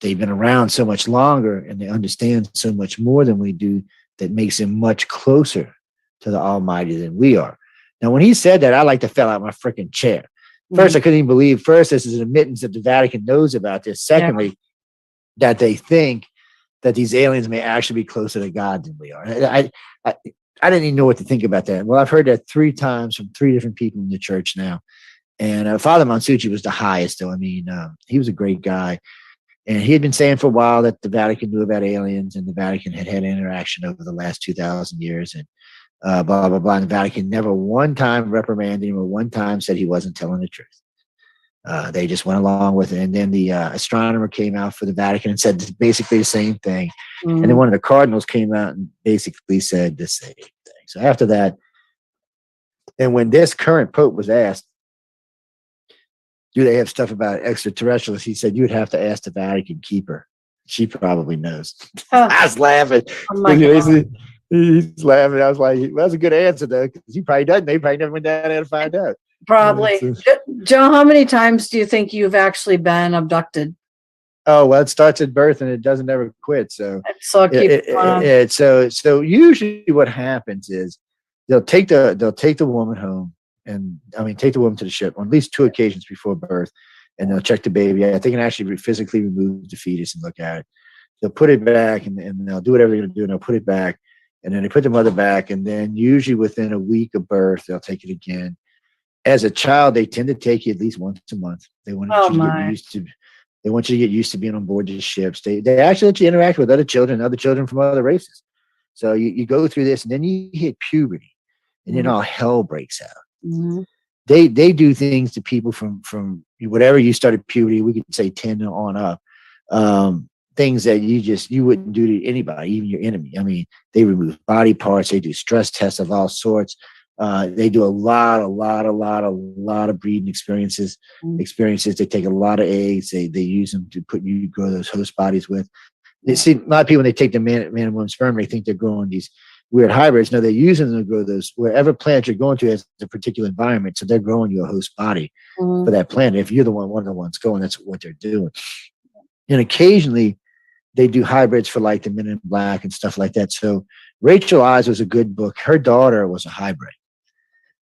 They've been around so much longer and they understand so much more than we do that makes them much closer to the Almighty than we are. Now, when he said that, I like to fell out my freaking chair. First, I couldn't even believe. First, this is an admittance that the Vatican knows about this. Secondly, that they think that these aliens may actually be closer to God than we are. I didn't even know what to think about that. Well, I've heard that 3 times from 3 different people in the church now. And Father Monsucci was the highest, though. I mean, he was a great guy. And he had been saying for a while that the Vatican knew about aliens and the Vatican had had interaction over the last 2,000 years and blah, blah, blah. And the Vatican never one time reprimanded him or one time said he wasn't telling the truth. They just went along with it. And then the astronomer came out for the Vatican and said basically the same thing. And then one of the cardinals came out and basically said the same thing. So after that, and when this current Pope was asked, do they have stuff about extraterrestrials? He said, you would have to ask the Vatican keeper. She probably knows. I was laughing. Oh my God. He's laughing. I was like, well, that's a good answer, though, because he probably doesn't. They probably never went down there to find out. Probably. Joe, how many times do you think you've actually been abducted? Oh, well, it starts at birth and it doesn't ever quit. So, so usually what happens is they'll take the woman home. And I mean, take the woman to the ship on at least 2 occasions before birth, and they'll check the baby out. They can actually physically remove the fetus and look at it. They'll put it back, and they'll do whatever they're going to do, and they'll put it back, and then they put the mother back, and then usually within a week of birth, they'll take it again. As a child, they tend to take you at least once a month. They want you to get used to. They want you to get used to being on board the ships. They actually let you interact with other children from other races. So you go through this, and then you hit puberty, and then all hell breaks out. Mm-hmm. They do things to people from whatever you started puberty, we could say 10 on up. Things that you wouldn't do to anybody, even your enemy. I mean, they remove body parts, they do stress tests of all sorts. They do a lot of breeding experiences. They take a lot of eggs. They use them to grow those host bodies with. They see a lot of people when they take the man and woman sperm, they think they're growing these weird hybrids. No, they're using them to grow those. Wherever plant you're going to has a particular environment, so they're growing you a host body for that plant. If you're one of the ones going, that's what they're doing. And occasionally, they do hybrids for like the Men in Black and stuff like that. So Rachel Oz was a good book. Her daughter was a hybrid,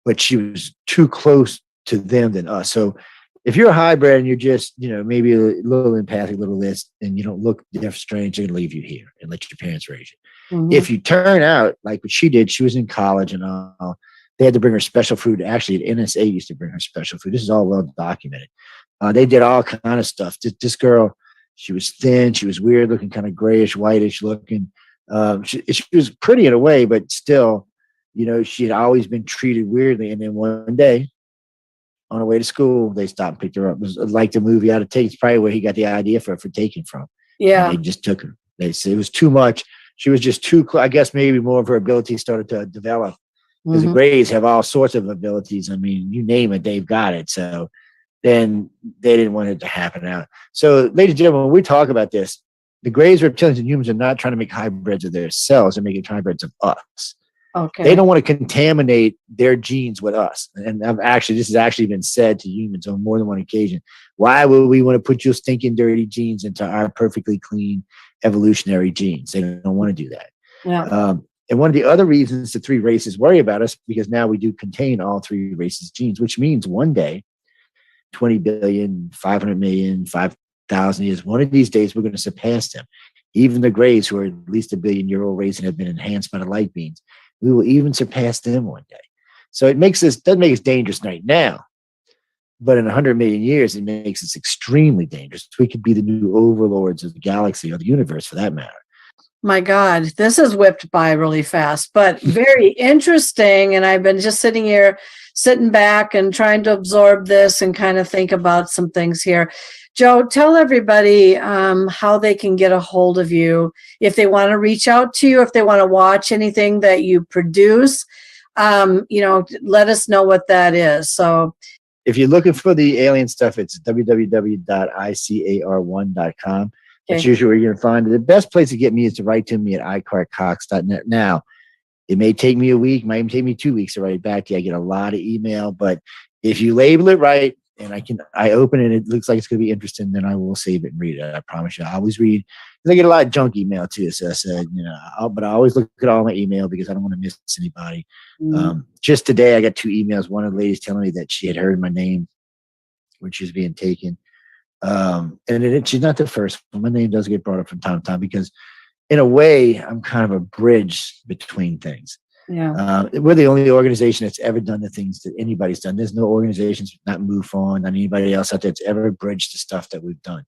but she was too close to them than us. So if you're a hybrid and you're just, maybe a little empathic, a little this, and you don't look strange, they're going to leave you here and let your parents raise you. Mm-hmm. If you turn out like what she did, she was in college and all, they had to bring her special food. Actually, the NSA used to bring her special food. This is all well documented. They did all kind of stuff. This girl, she was thin. She was weird looking, kind of grayish, whitish looking. She was pretty in a way, but still, she had always been treated weirdly. And then one day, on her way to school, they stopped and picked her up. It was like the movie Out of Take. It's probably where he got the idea for taking from. Yeah. And they just took her. They said it was too much. She was just too close. I guess maybe more of her abilities started to develop. Because the Greys have all sorts of abilities. I mean, you name it, they've got it. So then they didn't want it to happen out. So, ladies and gentlemen, when we talk about this, the Greys, reptilians, and humans are not trying to make hybrids of themselves. They're making hybrids of us. Okay. They don't want to contaminate their genes with us. And this has actually been said to humans on more than one occasion. Why would we want to put your stinking dirty genes into our perfectly clean evolutionary genes? They don't want to do that. Yeah. And one of the other reasons the 3 races worry about us, because now we do contain all 3 races' genes, which means one day, 20 billion, 500 million, 5,000 years, one of these days we're going to surpass them. Even the Greys, who are at least a billion-year-old race and have been enhanced by the light beams, we will even surpass them one day. So it doesn't make us dangerous right now, but in 100 million years, it makes us extremely dangerous. We could be the new overlords of the galaxy or the universe, for that matter. My God, this has whipped by really fast, but very interesting. And I've been just sitting back and trying to absorb this and kind of think about some things here. Joe, tell everybody how they can get a hold of you if they want to reach out to you, if they want to watch anything that you produce. Let us know what that is. So, if you're looking for the alien stuff, it's www.I.C.A.R1.com. That's usually where you're going to find it. The best place to get me is to write to me at I.C.A.R@cox.net. Now, It may take me a week, might even take me 2 weeks to write it back to you. I get a lot of email, but if you label it right and I open it, it looks like it's going to be interesting, then I will save it and read it. I promise you. I always read, because I get a lot of junk email too. So I said, but I always look at all my email because I don't want to miss anybody. Just today, I got 2 emails. One of the ladies telling me that she had heard my name when she was being taken. And she's not the first. My name does get brought up from time to time because, in a way, I'm kind of a bridge between things. Yeah. We're the only organization that's ever done the things that anybody's done. There's no organizations, not MUFON, not anybody else out there that's ever bridged the stuff that we've done.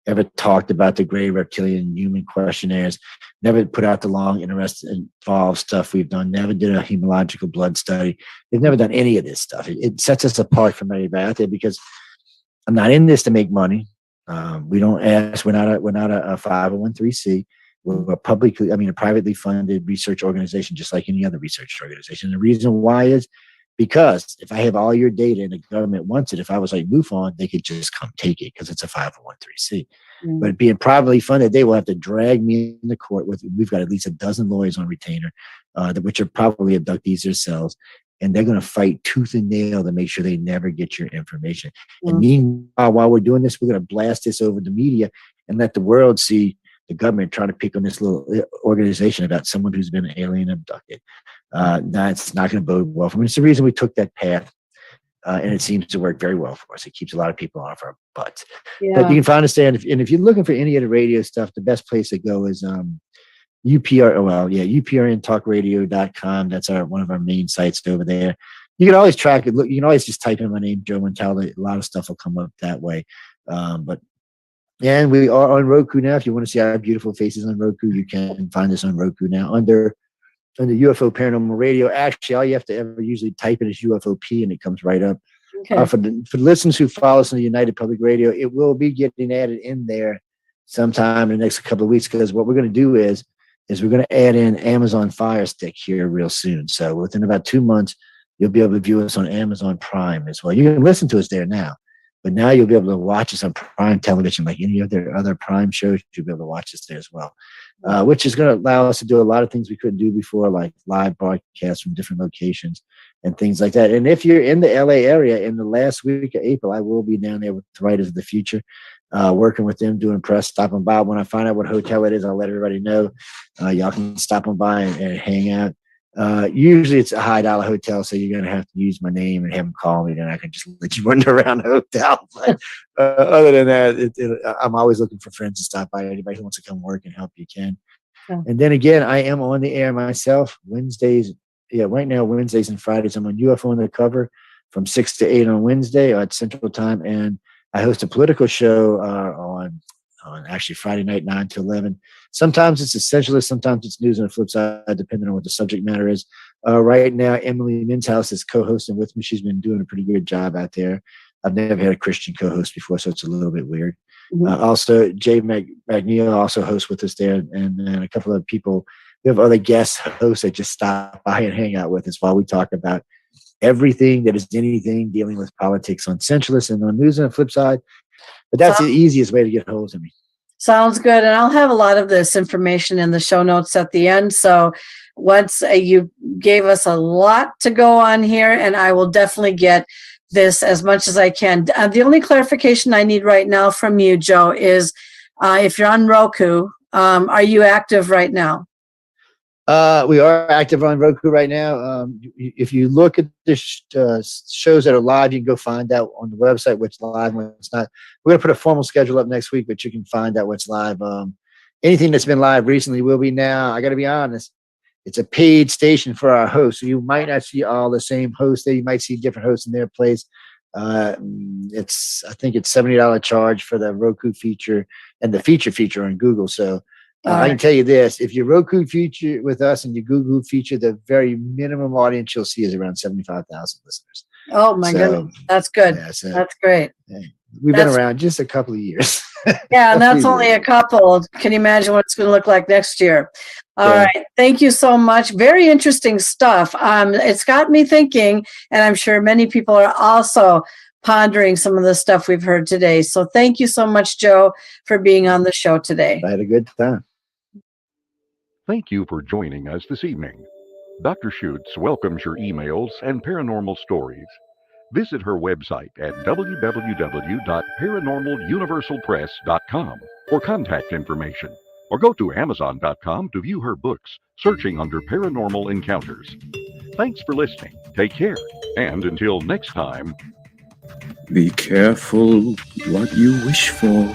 Ever talked about the gray reptilian human questionnaires, never put out the long, interested, involved stuff we've done, never did a hematological blood study. They've never done any of this stuff. It sets us apart from anybody out there because I'm not in this to make money. We don't ask. We're not a 501(c)(3). We're a privately funded research organization, just like any other research organization. The reason why is because if I have all your data and the government wants it, if I was like MUFON, they could just come take it because it's a 501(c). But being privately funded, they will have to drag me in the court with. We've got at least a dozen lawyers on retainer, which are probably abductees themselves, and they're going to fight tooth and nail to make sure they never get your information. And meanwhile, while we're doing this, we're going to blast this over the media and let the world see the government trying to pick on this little organization about someone who's been alien abducted. That's not going to bode well for me. It's the reason we took that path, and it seems to work very well for us. It keeps a lot of people off our butts. Yeah. But you can find us there. And if you're looking for any of the radio stuff, the best place to go is UPRNtalkradio.com. That's one of our main sites over there. You can always track it. Look, you can always just type in my name, Joe Montaldo. A lot of stuff will come up that way. And we are on Roku now. If you want to see our beautiful faces on Roku, you can find us on Roku now under UFO Paranormal Radio. Actually, all you have to ever usually type it is UFOP, and it comes right up. Okay. For the listeners who follow us on the United Public Radio, it will be getting added in there sometime in the next couple of weeks, because what we're going to do is we're going to add in Amazon Fire Stick here real soon. So within about 2 months, you'll be able to view us on Amazon Prime as well. You can listen to us there now. But now you'll be able to watch us on Prime Television, like any of their other Prime shows. You'll be able to watch us there as well, which is going to allow us to do a lot of things we couldn't do before, like live broadcasts from different locations and things like that. And if you're in the LA area in the last week of April, I will be down there with the Writers of the Future, working with them, doing press, stopping by. When I find out what hotel it is, I'll let everybody know. Y'all can stop on by and hang out. Usually it's a high dollar hotel, so you're going to have to use my name and have them call me, then I can just let you wander around the hotel. But other than that, I'm always looking for friends to stop by. Anybody who wants to come work and help, you can. Yeah. And then again, I am on the air myself Wednesdays. Yeah, right now, Wednesdays and Fridays, I'm on UFO Undercover from 6 to 8 on Wednesday at Central Time. And I host a political show on actually Friday night, 9 to 11. Sometimes it's essentialist, sometimes it's news on the flip side, depending on what the subject matter is. Right now, Emily Minshouse is co-hosting with me. She's been doing a pretty good job out there. I've never had a Christian co-host before, so it's a little bit weird. Also, Jay McNeil also hosts with us there, and then a couple of people. We have other guest hosts that just stop by and hang out with us while we talk about everything that is anything dealing with politics on Centralist and on news on the flip side. But that's the easiest way to get hold of me. Sounds good. And I'll have a lot of this information in the show notes at the end. So once you gave us a lot to go on here, and I will definitely get this as much as I can. The only clarification I need right now from you, Joe, is if you're on Roku, are you active right now? We are active on Roku right now. If you look at the shows that are live, you can go find out on the website what's live and what's not. We're going to put a formal schedule up next week, but you can find out what's live. Anything that's been live recently will be now. I got to be honest. It's a paid station for our hosts. So you might not see all the same hosts there. You might see different hosts in their place. I think it's $70 charge for the Roku feature and the feature on Google. So I can tell you this, if you Roku feature with us and you Google feature, the very minimum audience you'll see is around 75,000 listeners. Oh my goodness. That's good. Yeah, so, that's great. We've been around just a couple of years. Yeah, and that's only a couple. Can you imagine what it's going to look like next year? All right. Thank you so much. Very interesting stuff. It's got me thinking, and I'm sure many people are also pondering some of the stuff we've heard today. So thank you so much, Joe, for being on the show today. I had a good time. Thank you for joining us this evening. Dr. Schutz welcomes your emails and paranormal stories. Visit her website at www.paranormaluniversalpress.com for contact information, or go to Amazon.com to view her books, searching under Paranormal Encounters. Thanks for listening. Take care. And until next time, be careful what you wish for.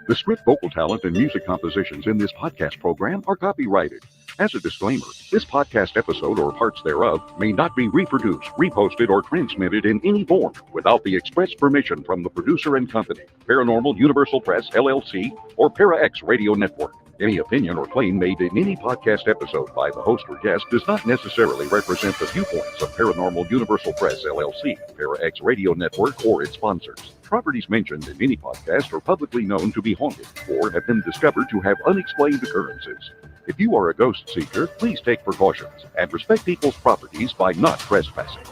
the script, vocal talent, and music compositions in this podcast program are copyrighted. As a disclaimer, this podcast episode or parts thereof may not be reproduced, reposted, or transmitted in any form without the express permission from the producer and company, Paranormal Universal Press, LLC, or ParaX Radio Network. Any opinion or claim made in any podcast episode by the host or guest does not necessarily represent the viewpoints of Paranormal Universal Press, LLC, ParaX Radio Network, or its sponsors. Properties mentioned in any podcast are publicly known to be haunted or have been discovered to have unexplained occurrences. If you are a ghost seeker, please take precautions and respect people's properties by not trespassing.